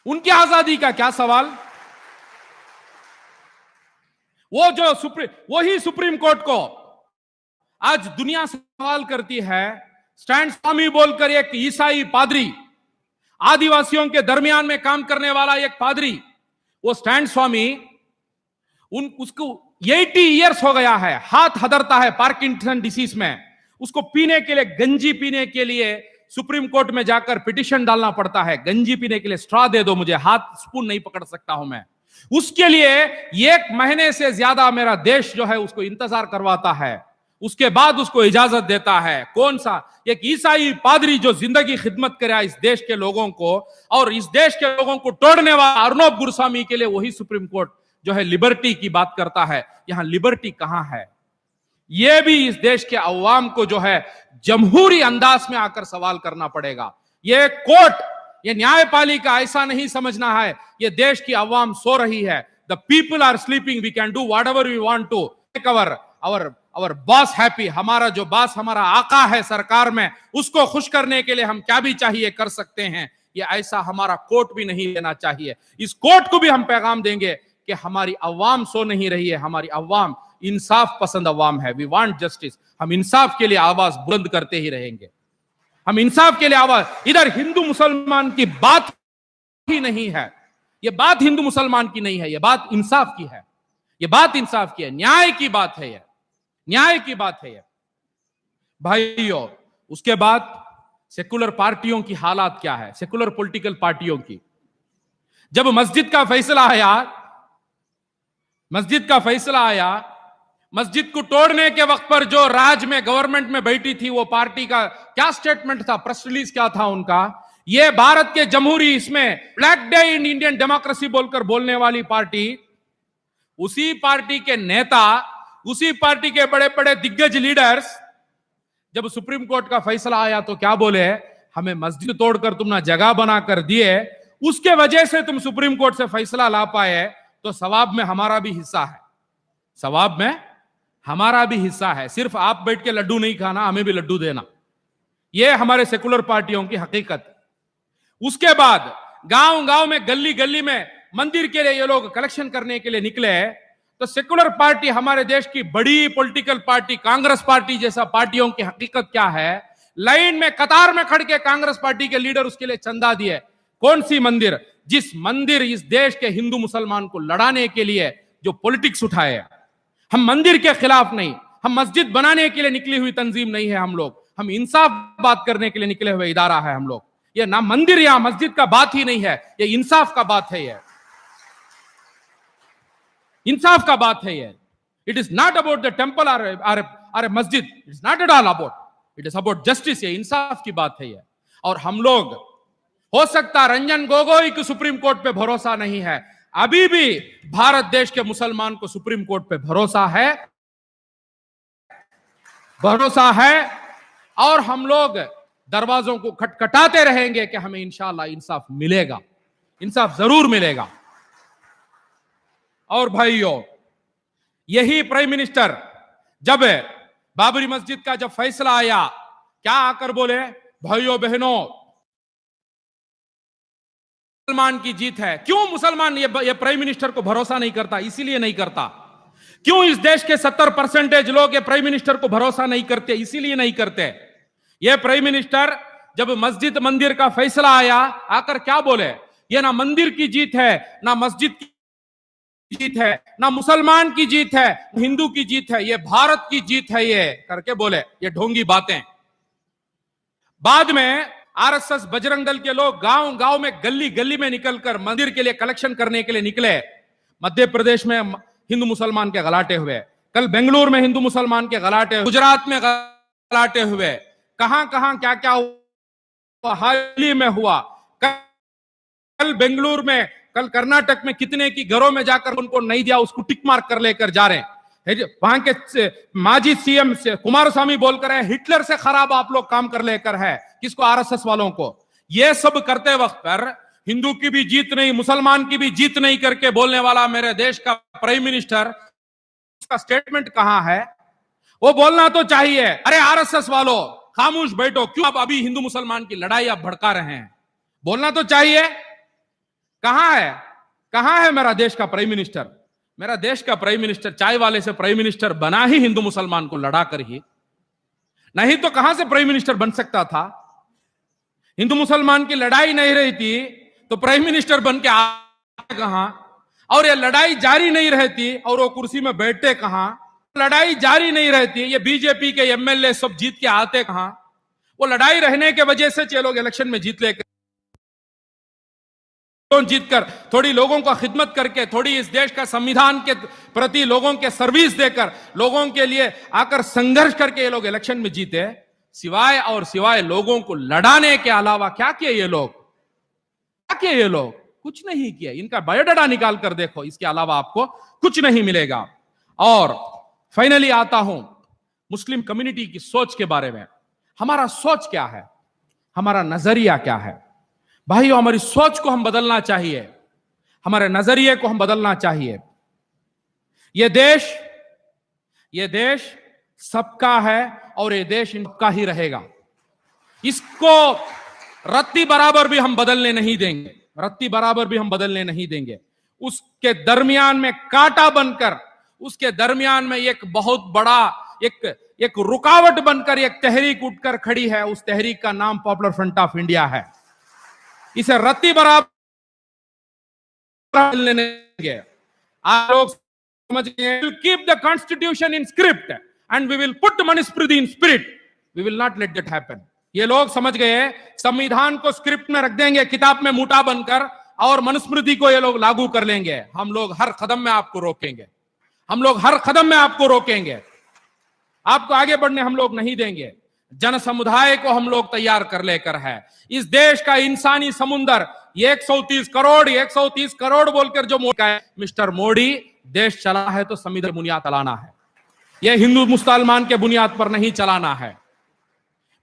[SPEAKER 1] उनकी आजादी का क्या सवाल? वो जो वही सुप्रीम कोर्ट को आज दुनिया सवाल करती है। स्टैन स्वामी बोलकर एक ईसाई पादरी, आदिवासियों के दरमियान में काम करने वाला एक पादरी, वो स्टैन स्वामी, उसको 80 इयर्स हो गया है, हाथ हदरता है पार्किंसन डिसीज में। उसको पीने के लिए, गंजी पीने के लिए सुप्रीम कोर्ट में जाकर पिटीशन डालना पड़ता है। गंजी पीने के लिए स्ट्रॉ दे दो मुझे, हाथ स्पून नहीं पकड़ सकता हूं मैं। उसके लिए 1 महीने से ज्यादा मेरा देश जो है उसको इंतजार करवाता है, उसके बाद उसको इजाजत देता है। कौन सा? एक ईसाई पादरी जो जिंदगी खिदमत करे इस देश के लोगों को, और इस देश के लोगों को तोड़ने वाला अर्नब गोस्वामी के लिए वही सुप्रीम कोर्ट जो है लिबर्टी की बात करता है। यहां लिबर्टी कहां है? यह भी इस देश के अवाम को जो है जमहूरी अंदाज में आकर सवाल करना पड़ेगा। यह कोर्ट, यह न्यायपालिका ऐसा नहीं समझना है यह देश की अवाम सो रही है। The people are sleeping, we can do whatever we want to make our boss happy. हमारा जो बॉस, हमारा आका है सरकार में, उसको खुश करने के लिए हम क्या भी चाहिए कर सकते हैं। यह ऐसा हमारा कोर्ट भी नहीं लेना चाहिए। इस कोर्ट को भी हम पैगाम देंगे कि हमारी अवाम सो नहीं रही है, हमारी अवाम इंसाफ पसंद अवाम है। We want justice. हम इंसाफ के लिए आवाज बुलंद करते ही रहेंगे। हम इंसाफ के लिए आवाज, इधर हिंदू मुसलमान की बात ही नहीं है, यह बात हिंदू मुसलमान की नहीं है, यह बात इंसाफ की है, यह बात इंसाफ की है, न्याय की बात है, यह न्याय की बात है। यह भाइयों, उसके बाद सेकुलर पार्टियों की हालात क्या है? सेकुलर पॉलिटिकल पार्टियों की, जब मस्जिद का फैसला आया, मस्जिद को तोड़ने के वक्त पर जो राज में, गवर्नमेंट में बैठी थी, वो पार्टी का क्या स्टेटमेंट था, प्रेस रिलीज क्या था उनका? ये भारत के जमहूरी, इसमें black day in Indian democracy बोलकर बोलने वाली पार्टी, उसी पार्टी के नेता, उसी पार्टी के बड़े बड़े दिग्गज लीडर्स, जब सुप्रीम कोर्ट का फैसला आया तो क्या बोले? हमें मस्जिद तोड़कर तुम ना जगह बना कर दिए, उसके वजह से तुम सुप्रीम कोर्ट से फैसला ला पाए, तो सवाब में हमारा भी हिस्सा है, सवाब में हमारा भी हिस्सा है। सिर्फ आप बैठ के लड्डू नहीं खाना, हमें भी लड्डू देना। यह हमारे सेकुलर पार्टियों की हकीकत। उसके बाद गांव गांव में, गली गली में मंदिर के लिए ये लोग कलेक्शन करने के लिए निकले, तो सेकुलर पार्टी, हमारे देश की बड़ी पॉलिटिकल पार्टी कांग्रेस पार्टी जैसा पार्टियों की हकीकत क्या है? लाइन में, कतार में खड़ के कांग्रेस पार्टी के लीडर उसके लिए चंदा दिए। कौन सी मंदिर? जिस मंदिर इस देश के हिंदू मुसलमान को लड़ाने के लिए जो पॉलिटिक्स उठाए। हम मंदिर के खिलाफ नहीं, हम मस्जिद बनाने के लिए निकली हुई तंजीम नहीं है हम लोग, हम इंसाफ बात करने के लिए निकले हुए इदारा है हम लोग। ये ना मंदिर या मस्जिद का बात ही नहीं है, ये इंसाफ का बात है, ये इंसाफ का बात है। ये it is not about the temple और मस्जिद, it is not at all about, it is about justice. ये इंसाफ की बात है ये। और हम लोग, हो सकता रंजन गोगोई को सुप्रीम कोर्ट पे भरोसा नहीं है, अभी भी भारत देश के मुसलमान को सुप्रीम कोर्ट पे भरोसा है, भरोसा है। और हम लोग दरवाजों को खटखटाते रहेंगे कि हमें इंशाअल्लाह इंसाफ मिलेगा, इंसाफ जरूर मिलेगा। और भाइयों, यही प्राइम मिनिस्टर जब बाबरी मस्जिद का जब फैसला आया, क्या आकर बोले? भाइयों बहनों, मुसलमान की जीत है। क्यों मुसलमान ये प्राइम मिनिस्टर को भरोसा नहीं करता? इसीलिए नहीं करता। क्यों इस देश के 70% लोग ये प्राइम मिनिस्टर को भरोसा नहीं करते? इसीलिए नहीं करते। ये प्राइम मिनिस्टर जब मस्जिद मंदिर का फैसला आया, आकर क्या बोले? ये ना मंदिर की जीत है, ना मस्जिद की जीत है, ना मुसलमान की जीत है, हिंदू की जीत है, ये भारत की जीत है, ये करके बोले। ये ढोंगी बातें। बाद में आरएसएस, बजरंग दल के लोग गांव गांव में, गली गली में निकलकर मंदिर के लिए कलेक्शन करने के लिए निकले। मध्य प्रदेश में हिंदू मुसलमान के गलाटे हुए, कल बेंगलुरु में हिंदू मुसलमान के गलाटे, गुजरात में गलाटे हुए, कहां कहां क्या क्या हुआ, हाल ही में हुआ। कल बेंगलुरु में, कल कर्नाटक में कितने की घरों में जाकर उनको नहीं दिया, उसको टिक मार्क कर लेकर जा रहे हैं। वहां के माजी सीएम से कुमारस्वामी बोलकर है हिटलर से खराब आप लोग काम कर लेकर है, किसको, आरएसएस वालों को। ये सब करते वक्त पर हिंदू की भी जीत नहीं, मुसलमान की भी जीत नहीं करके बोलने वाला मेरे देश का प्राइम मिनिस्टर, उसका स्टेटमेंट कहां है? वो बोलना तो चाहिए, अरे आरएसएस वालों खामोश बैठो, क्यों आप अभी हिंदू मुसलमान की लड़ाई आप भड़का रहे हैं? बोलना तो चाहिए। कहां है, कहां है मेरा देश का प्राइम मिनिस्टर? मेरा देश का प्राइम मिनिस्टर चाय वाले से प्राइम मिनिस्टर बना ही हिंदू मुसलमान को लड़ाकर ही, नहीं तो कहां से प्राइम मिनिस्टर बन सकता था? हिंदू मुसलमान की लड़ाई नहीं रही थी तो प्राइम मिनिस्टर बन के आते कहां? और ये लड़ाई जारी नहीं रहती और वो कुर्सी में बैठते कहां? लड़ाई जारी नहीं रहती, ये बीजेपी के एमएलए सब जीत के आते कहां? वो लड़ाई रहने के वजह से ये लोग इलेक्शन में जीत लेकर, जीतकर थोड़ी लोगों का खिदमत करके, थोड़ी इस देश का संविधान के प्रति लोगों के सर्विस देकर, लोगों के लिए आकर संघर्ष करके ये लोग इलेक्शन में जीते। सिवाय और सिवाय लोगों को लड़ाने के अलावा क्या किए ये लोग? क्या किए ये लोग? कुछ नहीं किया। इनका बायोडाटा निकाल कर देखो, इसके अलावा आपको कुछ नहीं मिलेगा। और फाइनली आता हूं मुस्लिम कम्युनिटी की सोच के बारे में। हमारा सोच क्या है, हमारा नजरिया क्या है? भाइयों, हमारी सोच को हम बदलना चाहिए, हमारे नजरिए को हम बदलना चाहिए। यह देश सबका है और यह देश इनका ही रहेगा। इसको रत्ती बराबर भी हम बदलने नहीं देंगे, रत्ती बराबर भी हम बदलने नहीं देंगे। उसके दरमियान में कांटा बनकर, उसके दरमियान में एक बहुत बड़ा एक रुकावट बनकर एक तहरीक उठकर खड़ी है। उस तहरीक का नाम पॉपुलर फ्रंट ऑफ इंडिया है। इसे रत्ती बराबर लेंगे। आप लोग समझ गए, will keep the constitution in script and we will put Manusmriti in spirit, we will not let that happen. ये लोग समझ गए, संविधान को स्क्रिप्ट में रख देंगे, किताब में मूठा बनकर, और मनुस्मृति को ये लोग लागू कर लेंगे। हम लोग हर कदम में आपको रोकेंगे, हम लोग हर कदम में आपको रोकेंगे, आपको आगे बढ़ने हम लोग नहीं देंगे। जन समुदाय को हम लोग तैयार कर लेकर है। इस देश का इंसानी समुंदर 130 करोड़ बोलकर जो मिस्टर मोदी देश चला है तो संविधान बुनियाद चलाना है, यह हिंदू मुसलमान के बुनियाद पर नहीं चलाना है।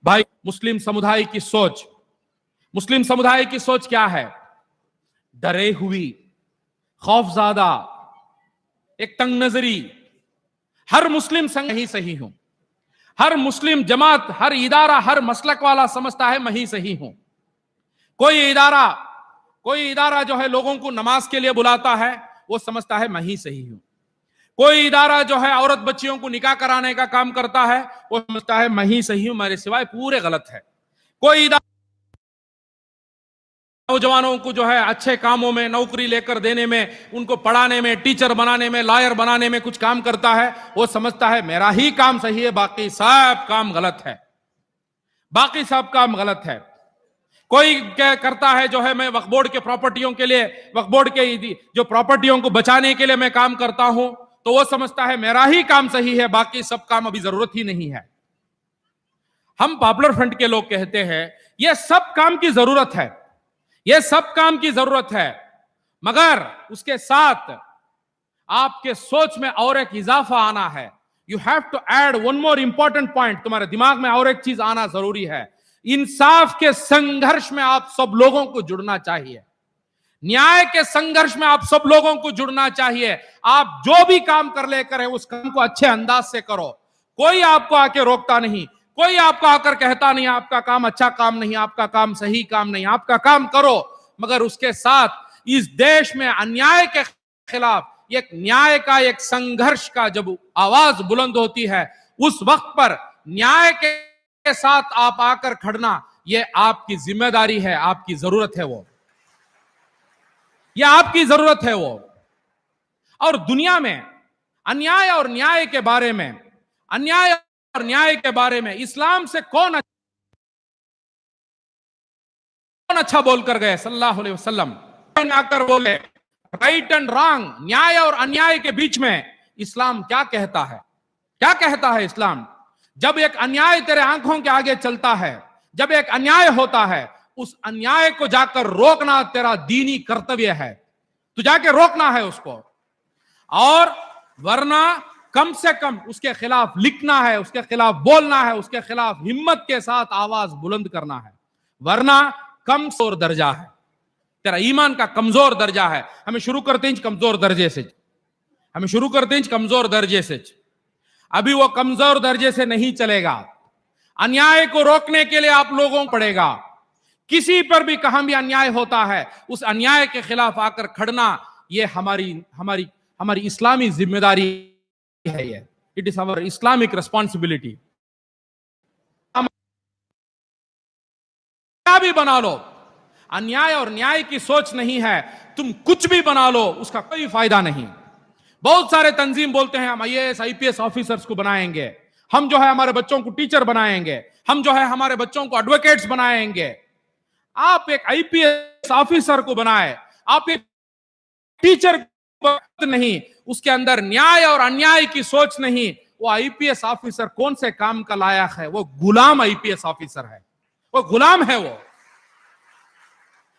[SPEAKER 1] भाई, मुस्लिम समुदाय की सोच, मुस्लिम समुदाय की सोच क्या है? डरे हुई, खौफज़ादा, एक तंग नजरी। हर मुस्लिम संघ ही सही हूं, हर मुस्लिम जमात, हर इदारा, हर मसलक वाला समझता है मैं ही सही हूं। कोई इदारा जो है लोगों को नमाज के लिए बुलाता है, वो समझता है मैं ही सही हूं। कोई इदारा जो है औरत बच्चियों को निकाह कराने का काम करता है, वो समझता है मैं ही सही हूं, मेरे सिवाय पूरे गलत है। कोई इदारा नौजवानों को जो है अच्छे कामों में नौकरी लेकर देने में, उनको पढ़ाने में, टीचर बनाने में, लॉयर बनाने में कुछ काम करता है, वो समझता है मेरा ही काम सही है, बाकी सब काम गलत है, बाकी सब काम गलत है। कोई क्या करता है जो है मैं वक्फ बोर्ड के प्रॉपर्टियों के लिए, वक्फ बोर्ड के जो प्रॉपर्टियों को बचाने के लिए मैं काम करता हूं, तो वो समझता है मेरा ही काम सही है, बाकी सब काम अभी जरूरत ही नहीं है। हम पॉपुलर फ्रंट के लोग कहते हैं ये सब काम की जरूरत है, यह सब काम की जरूरत है, मगर उसके साथ आपके सोच में और एक इजाफा आना है। You have to add one more important point, तुम्हारे दिमाग में और एक चीज आना जरूरी है। इंसाफ के संघर्ष में आप सब लोगों को जुड़ना चाहिए, न्याय के संघर्ष में आप सब लोगों को जुड़ना चाहिए। आप जो भी काम कर लेकर है उस काम को अच्छे अंदाज से करो, कोई आपको आके रोकता नहीं, कोई आपको आकर कहता नहीं आपका काम अच्छा काम नहीं, आपका काम सही काम नहीं, आपका काम करो। मगर उसके साथ इस देश में अन्याय के खिलाफ एक न्याय का, एक संघर्ष का जब आवाज बुलंद होती है, उस वक्त पर न्याय के साथ आप आकर खड़ना, यह आपकी जिम्मेदारी है, आपकी जरूरत है, वो यह आपकी जरूरत है वो। और दुनिया में अन्याय और न्याय के बारे में, अन्याय और न्याय के बारे में इस्लाम से कौन अच्छा बोलकर गए? सल्लल्लाहु अलैहि वसल्लम आकर बोले राइट एंड रॉन्ग, न्याय और अन्याय के बीच में इस्लाम क्या कहता है? क्या कहता है इस्लाम? जब एक अन्याय तेरे आंखों के आगे चलता है, जब एक अन्याय होता है, उस अन्याय को जाकर रोकना तेरा दीनी कर्तव्य है। तो जाके रोकना है उसको, और वरना कम से कम उसके खिलाफ लिखना है, उसके खिलाफ बोलना है, उसके खिलाफ हिम्मत के साथ आवाज बुलंद करना है। वरना कमजोर दर्जा है, तेरा ईमान का कमजोर दर्जा है। हमें शुरू करते हैं कमजोर दर्जे से, हमें शुरू करते हैं कमजोर दर्जे से। अभी वो कमजोर दर्जे से नहीं चलेगा। अन्याय को रोकने के लिए आप लोगों को पड़ेगा। किसी पर भी कहां भी अन्याय होता है, उस अन्याय के खिलाफ आकर खड़ना, ये हमारी हमारी हमारी इस्लामी जिम्मेदारी है। ये it is our Islamic responsibility. क्या भी बना लो, अन्याय और न्याय की सोच नहीं है, तुम कुछ भी बना लो, उसका कोई फायदा नहीं। बहुत सारे तंजीम बोलते हैं हम आईएएस आईपीएस ऑफिसर्स को बनाएंगे, हम जो है हमारे बच्चों को टीचर बनाएंगे, हम जो है हमारे बच्चों को एडवोकेट्स बनाएंगे। आप एक आईपीएस ऑफिसर को बनाए, आप एक टीचर नहीं, उसके अंदर न्याय और अन्याय की सोच नहीं, वो आईपीएस ऑफिसर कौन से काम का लायक है? वो गुलाम आईपीएस ऑफिसर है, वो गुलाम है वो।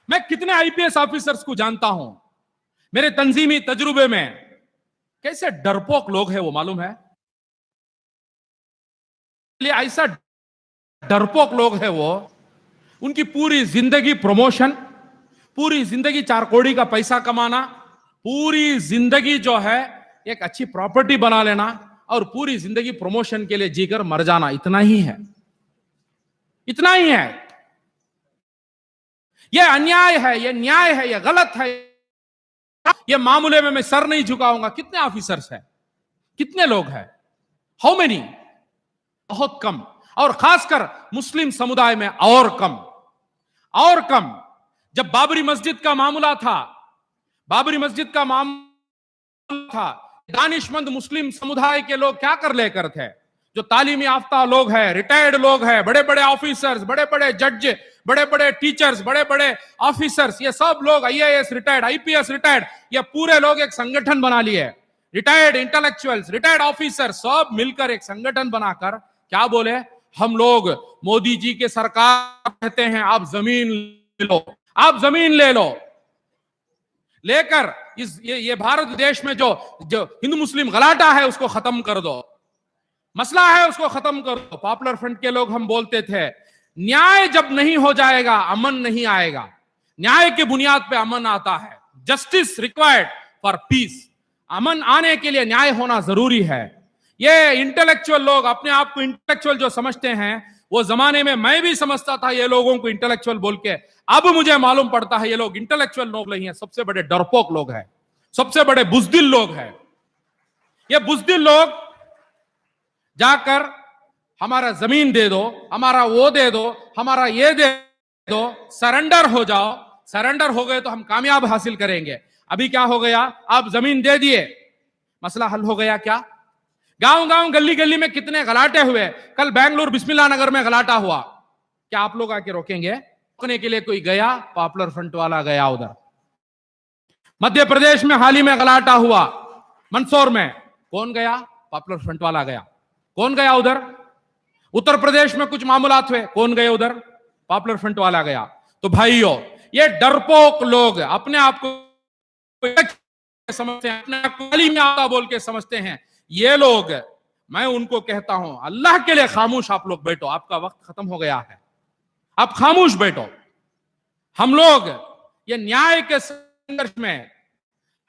[SPEAKER 1] मैं कितने आईपीएस ऑफिसर्स को जानता हूं मेरे तंजीमी तजुर्बे में, कैसे डरपोक लोग हैं वो मालूम है? ऐसा डरपोक लोग हैं वो, उनकी पूरी जिंदगी प्रमोशन, पूरी जिंदगी चार कौड़ी का पैसा कमाना, पूरी जिंदगी जो है एक अच्छी प्रॉपर्टी बना लेना, और पूरी जिंदगी प्रमोशन के लिए जीकर मर जाना, इतना ही है, इतना ही है। यह अन्याय है, यह न्याय है, यह गलत है। यह मामले में मैं सर नहीं झुकाऊंगा। कितने ऑफिसर्स हैं, कितने लोग हैं? How many? बहुत कम, और खासकर मुस्लिम समुदाय में और कम, और कम। जब बाबरी मस्जिद का मामला था, बाबरी मस्जिद का मामला था, दानिशमंद मुस्लिम समुदाय के लोग क्या कर लेकर थे? जो तालीमी याफ्ता लोग हैं, रिटायर्ड लोग हैं, बड़े बड़े ऑफिसर्स, बड़े बड़े जज, बड़े बड़े टीचर्स, बड़े बड़े ऑफिसर्स, ये सब लोग आईएएस रिटायर्ड, आईपीएस रिटायर्ड, ये पूरे लोग एक संगठन बना लिए। रिटायर्ड इंटेलेक्चुअल्स, रिटायर्ड ऑफिसर्स, सब मिलकर एक संगठन बनाकर क्या बोले? हम लोग मोदी जी के सरकार कहते हैं आप जमीन ले लो, आप जमीन ले लो, लेकर ये भारत देश में जो हिंदू मुस्लिम गलाटा है उसको खत्म कर दो, मसला है उसको खत्म कर दो। पॉपुलर फ्रंट के लोग हम बोलते थे, न्याय जब नहीं हो जाएगा अमन नहीं आएगा। न्याय की बुनियाद पे अमन आता है। Justice required for peace. अमन आने के लिए न्याय होना जरूरी है। ये इंटेलेक्चुअल लोग अपने आप को इंटेलेक्चुअल जो समझते हैं, वो जमाने में मैं भी समझता था ये लोगों को इंटेलेक्चुअल बोल के, अब मुझे मालूम पड़ता है ये लोग इंटेलेक्चुअल लोग नहीं है, सबसे बड़े डरपोक लोग हैं, सबसे बड़े बुजदिल लोग हैं। ये बुजदिल लोग जाकर हमारा जमीन दे दो, हमारा वो दे दो, हमारा ये दे दो, सरेंडर हो जाओ, सरेंडर हो गए तो हम कामयाब हासिल करेंगे। अभी क्या हो गया? आप जमीन दे दिए, मसला हल हो गया क्या? गांव गांव गली गली में कितने गलाटे हुए। कल बेंगलुरु बिस्मिल्लाह नगर में गलाटा हुआ, क्या आप लोग आके रोकेंगे? रोकने के लिए कोई गया? पॉपुलर फ्रंट वाला गया उधर। मध्य प्रदेश में हाल ही में गलाटा हुआ मंदसौर में, कौन गया? पॉपुलर फ्रंट वाला गया। कौन गया उधर? उत्तर प्रदेश में कुछ मामलात हुए, कौन गए उधर? पॉपुलर फ्रंट वाला गया। तो भाइयों, ये डरपोक लोग अपने आप को समझते हैं, अपने आप को तालीम याफ्ता बोल के समझते हैं, ये लोग, मैं उनको कहता हूं अल्लाह के लिए खामोश आप लोग बैठो, आपका वक्त खत्म हो गया है, आप खामोश बैठो। हम लोग ये न्याय के संघर्ष में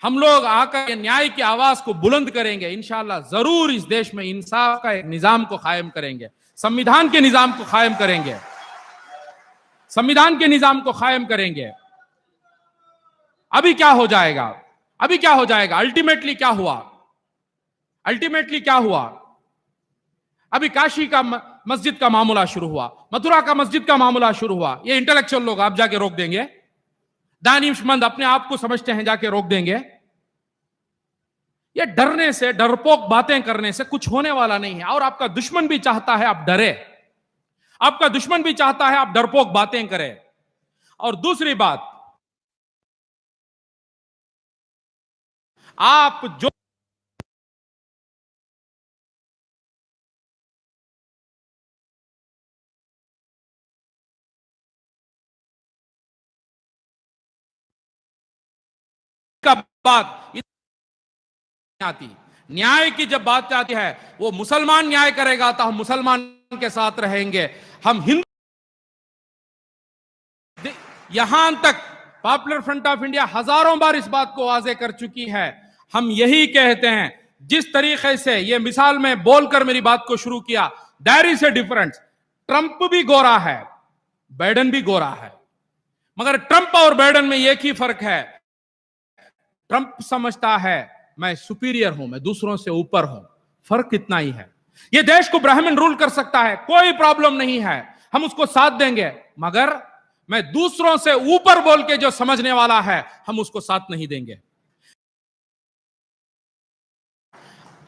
[SPEAKER 1] हम लोग आकर ये न्याय की आवाज को बुलंद करेंगे। इंशाअल्लाह जरूर इस देश में इंसाफ का एक निजाम को कायम करेंगे, संविधान के निजाम को कायम करेंगे, संविधान के निजाम को कायम करेंगे। अभी क्या हो जाएगा? अभी क्या हो जाएगा? अल्टीमेटली क्या हुआ? अल्टीमेटली क्या हुआ? अभी काशी का मस्जिद का मामला शुरू हुआ, मथुरा का मस्जिद का मामला शुरू हुआ। ये इंटेलेक्चुअल लोग आप जाके रोक देंगे? दानिशमंद अपने आप को समझते हैं जाके रोक देंगे? ये डरने से, डरपोक बातें करने से कुछ होने वाला नहीं है। और आपका दुश्मन भी चाहता है आप डरे, आपका दुश्मन भी चाहता है आप डरपोक बातें करें। और दूसरी बात, आप जो का बात आती, न्याय की जब बात आती है, वो मुसलमान न्याय करेगा तो हम मुसलमान के साथ रहेंगे, हम हिंदू। यहां तक पॉपुलर फ्रंट ऑफ इंडिया हजारों बार इस बात को वाजे कर चुकी है। हम यही कहते हैं, जिस तरीके से ये मिसाल में बोलकर मेरी बात को शुरू किया, there is a difference. Trump भी गोरा है, बाइडेन भी गोरा है, मगर ट्रंप और बाइडेन में एक ही फर्क है, ट्रंप समझता है मैं सुपीरियर हूं, मैं दूसरों से ऊपर हूं। फर्क इतना ही है। ये देश को ब्राह्मण रूल कर सकता है, कोई प्रॉब्लम नहीं है, हम उसको साथ देंगे, मगर मैं दूसरों से ऊपर बोल के जो समझने वाला है, हम उसको साथ नहीं देंगे।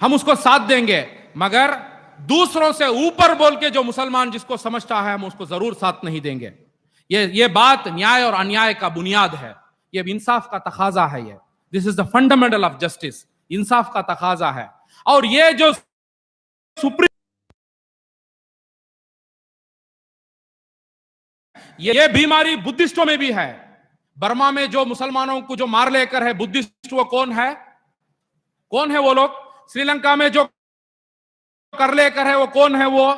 [SPEAKER 1] हम उसको साथ देंगे, मगर दूसरों से ऊपर बोल के जो मुसलमान जिसको समझता है, हम उसको जरूर साथ नहीं देंगे। ये बात न्याय और अन्याय का बुनियाद है, ये इंसाफ का तकाजा है। ये this is the fundamental of justice, इंसाफ का तकाजा है। और ये जो सुप्रीम, ये बीमारी बुद्धिस्टों में भी है। बर्मा में जो मुसलमानों को जो मार लेकर है बुद्धिस्ट, वो कौन है? कौन है वो लोग? श्रीलंका में जो कर लेकर है वो कौन है? वो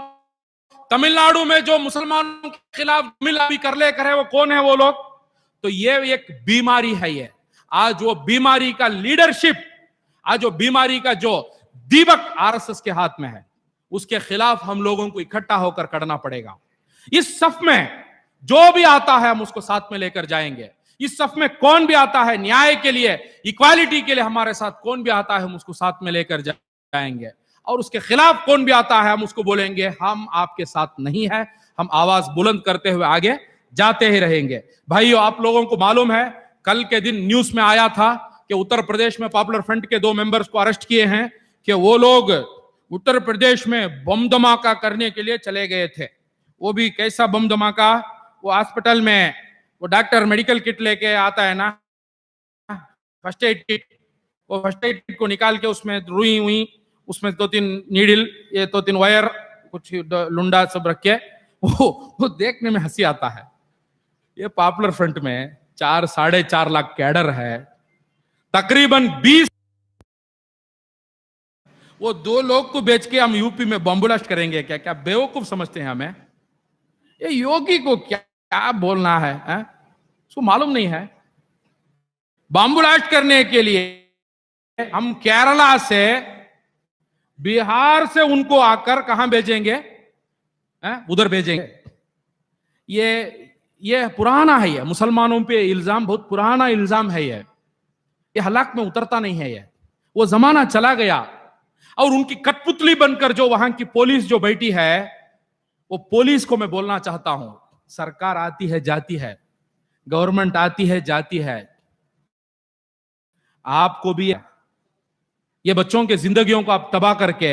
[SPEAKER 1] तमिलनाडु में जो मुसलमानों के खिलाफ मिलापी कर लेकर है वो कौन है? वो लोग। तो ये एक बीमारी है। ये आज वो बीमारी का लीडरशिप, आज वो बीमारी का जो दीपक आरएसएस के हाथ में है, उसके खिलाफ हम लोगों को इकट्ठा होकर करना पड़ेगा। इस सफ में जो भी आता है हम उसको साथ में लेकर जाएंगे। इस सफ में कौन भी आता है न्याय के लिए, इक्वालिटी के लिए हमारे साथ कौन भी आता है, हम उसको साथ में लेकर जाएंगे। और उसके खिलाफ कौन भी आता है, हम उसको बोलेंगे हम आपके साथ नहीं है, हम आवाज बुलंद करते हुए आगे जाते ही रहेंगे। भाइयों, आप लोगों को मालूम है, कल के दिन न्यूज में आया था कि उत्तर प्रदेश में पॉपुलर फ्रंट के 2 मेंबर्स को अरेस्ट किए हैं कि वो लोग उत्तर प्रदेश में बम धमाका करने के लिए चले गए थे। वो भी कैसा बम धमाका? वो हॉस्पिटल में वो डॉक्टर मेडिकल किट लेके आता है ना, फर्स्ट एड किट, वो फर्स्ट एड किट को निकाल के उसमें रुई हुई, उसमें 2-3 नीडल, ये 2-3 वायर, कुछ लुंडा सब रख के, वो देखने में हंसी आता है। ये पॉपुलर फ्रंट में 4-4.5 लाख कैडर है, तकरीबन 20, वो 2 लोग को बेच के हम यूपी में बम ब्लास्ट करेंगे क्या? क्या बेवकूफ समझते हैं हमें? ये योगी को क्या बोलना है, उसको मालूम नहीं है। बम ब्लास्ट करने के लिए हम केरला से, बिहार से उनको आकर कहां भेजेंगे? उधर भेजेंगे। ये पुराना है, ये मुसलमानों पे इल्जाम बहुत पुराना इल्जाम है। ये हलाक में उतरता नहीं है। ये वो जमाना चला गया। और उनकी कठपुतली बनकर जो वहां की पुलिस जो बैठी है, वो पुलिस को मैं बोलना चाहता हूं, सरकार आती है जाती है, गवर्नमेंट आती है जाती है, आपको भी ये बच्चों के जिंदगियों को आप तबाह करके,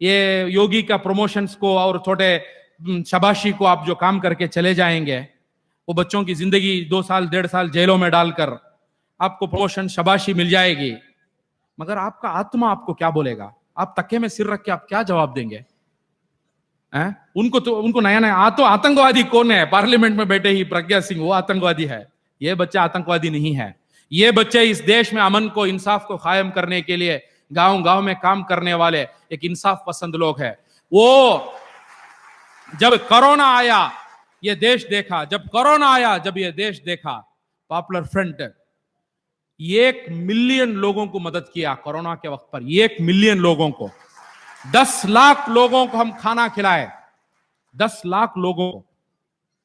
[SPEAKER 1] ये योगी का प्रमोशंस को और छोटे शाबाशी को आप जो काम करके चले जाएंगे, वो बच्चों की जिंदगी 2 साल 1.5 साल जेलों में डालकर आपको प्रमोशन शाबाशी मिल जाएगी, मगर आपका आत्मा आपको क्या बोलेगा? आप तक्के में सिर रख के आप क्या जवाब देंगे? उनको नया नया तो आतंकवादी कौन है? पार्लियामेंट में बैठे ही प्रज्ञा सिंह, वो आतंकवादी है। ये बच्चा आतंकवादी नहीं है। ये बच्चे इस देश में अमन को, इंसाफ को कायम करने के लिए गांव गांव में काम करने वाले एक इंसाफ पसंद लोग हैं। वो जब कोरोना आया ये देश देखा, जब कोरोना आया जब ये देश देखा, पॉपुलर फ्रंट 1 मिलियन लोगों को मदद किया कोरोना के वक्त पर। 1 मिलियन लोगों को, 10 लाख लोगों को हम खाना खिलाए। 10 लाख लोगों को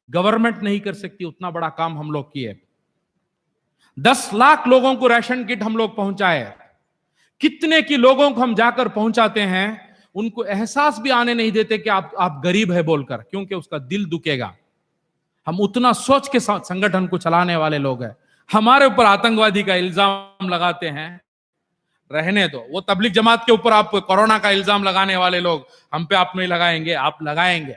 [SPEAKER 1] गवर्नमेंट नहीं कर सकती, उतना बड़ा काम हम लोग किए। 10 लाख लोगों को राशन किट हम लोग पहुंचाए। कितने की लोगों को हम जाकर पहुंचाते हैं, उनको एहसास भी आने नहीं देते कि आप गरीब है बोलकर, क्योंकि उसका दिल दुखेगा। हम उतना सोच के संगठन को चलाने वाले लोग हैं। हमारे ऊपर आतंकवादी का इल्जाम लगाते हैं, रहने दो। वो तबलीग जमात के ऊपर आप कोरोना का इल्जाम लगाने वाले लोग, हम पे आप नहीं लगाएंगे, आप लगाएंगे,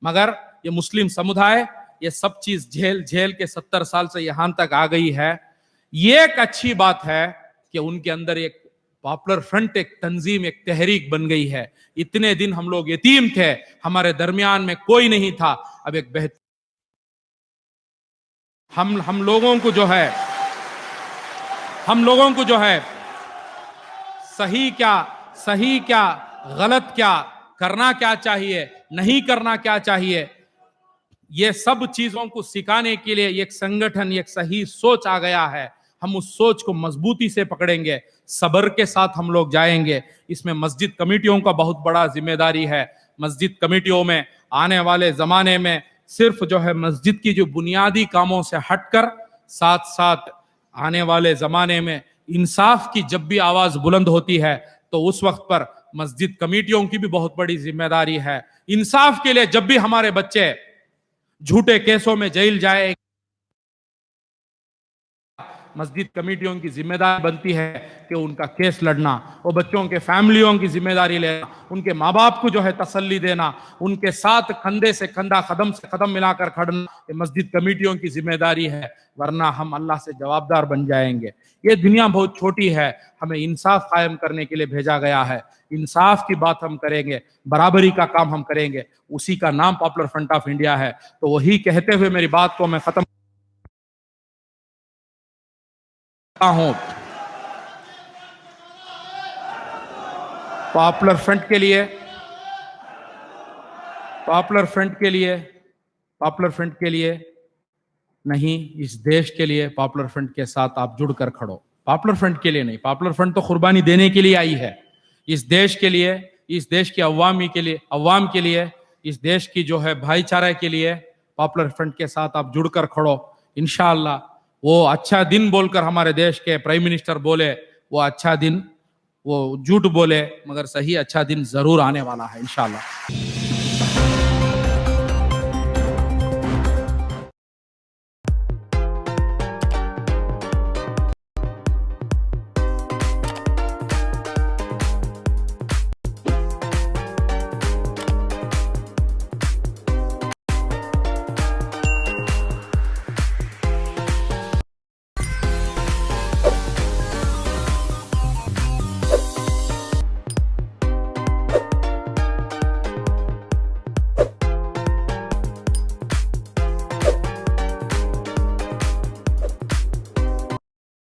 [SPEAKER 1] मगर ये मुस्लिम समुदाय ये सब चीज झेल झेल के 70 साल से यहां तक आ गई है। ये एक अच्छी बात है कि उनके अंदर एक पॉपुलर फ्रंट, एक तंजीम, एक तहरीक बन गई है। इतने दिन हम लोग यतीम थे, हमारे दरमियान में कोई नहीं था, अब एक बेहतर हम लोगों को जो है, हम लोगों को जो है सही क्या गलत क्या, करना क्या चाहिए, नहीं करना क्या चाहिए, ये सब चीजों को सिखाने के लिए एक संगठन, एक सही सोच आ गया है। हम उस सोच को मजबूती से पकड़ेंगे, सब्र के साथ हम लोग जाएंगे। इसमें मस्जिद कमेटियों का बहुत बड़ा जिम्मेदारी है। मस्जिद कमेटियों में आने वाले जमाने में सिर्फ जो है मस्जिद की जो बुनियादी कामों से हटकर साथ साथ आने वाले जमाने में इंसाफ की जब भी आवाज बुलंद होती है तो उस वक्त पर मस्जिद कमेटियों की भी बहुत बड़ी जिम्मेदारी है। इंसाफ के लिए जब भी हमारे बच्चे झूठे केसों में जेल जाए, मस्जिद कमेटियों की जिम्मेदारी बनती है कि उनका केस लड़ना, वो बच्चों के फैमिलियों की जिम्मेदारी लेना, उनके माँ बाप को जो है तसल्ली देना, उनके साथ कंधे से कंधा, कदम से कदम मिलाकर खड़ना, ये मस्जिद कमेटियों की जिम्मेदारी है। वरना हम अल्लाह से जवाबदार बन जाएंगे। ये दुनिया बहुत छोटी है, हमें इंसाफ कायम करने के लिए भेजा गया है। इंसाफ की बात हम करेंगे, बराबरी का काम हम करेंगे, उसी का नाम पॉपुलर फ्रंट ऑफ इंडिया है। तो वही कहते हुए मेरी बात को मैं खत्म हूं। पॉपुलर फ्रंट के लिए नहीं, इस देश के लिए पॉपुलर फ्रंट के साथ आप जुड़कर खड़ो। पॉपुलर फ्रंट के लिए नहीं, पॉपुलर फ्रंट तो कुर्बानी देने के लिए आई है। इस देश के लिए, इस देश के अवाम के लिए, इस देश की जो है भाईचारा के लिए पॉपुलर फ्रंट के साथ आप जुड़कर खड़ो। इंशाअल्लाह वो अच्छा दिन बोलकर हमारे देश के प्राइम मिनिस्टर बोले, वो अच्छा दिन, वो झूठ बोले मगर सही अच्छा दिन जरूर आने वाला है इंशाअल्लाह।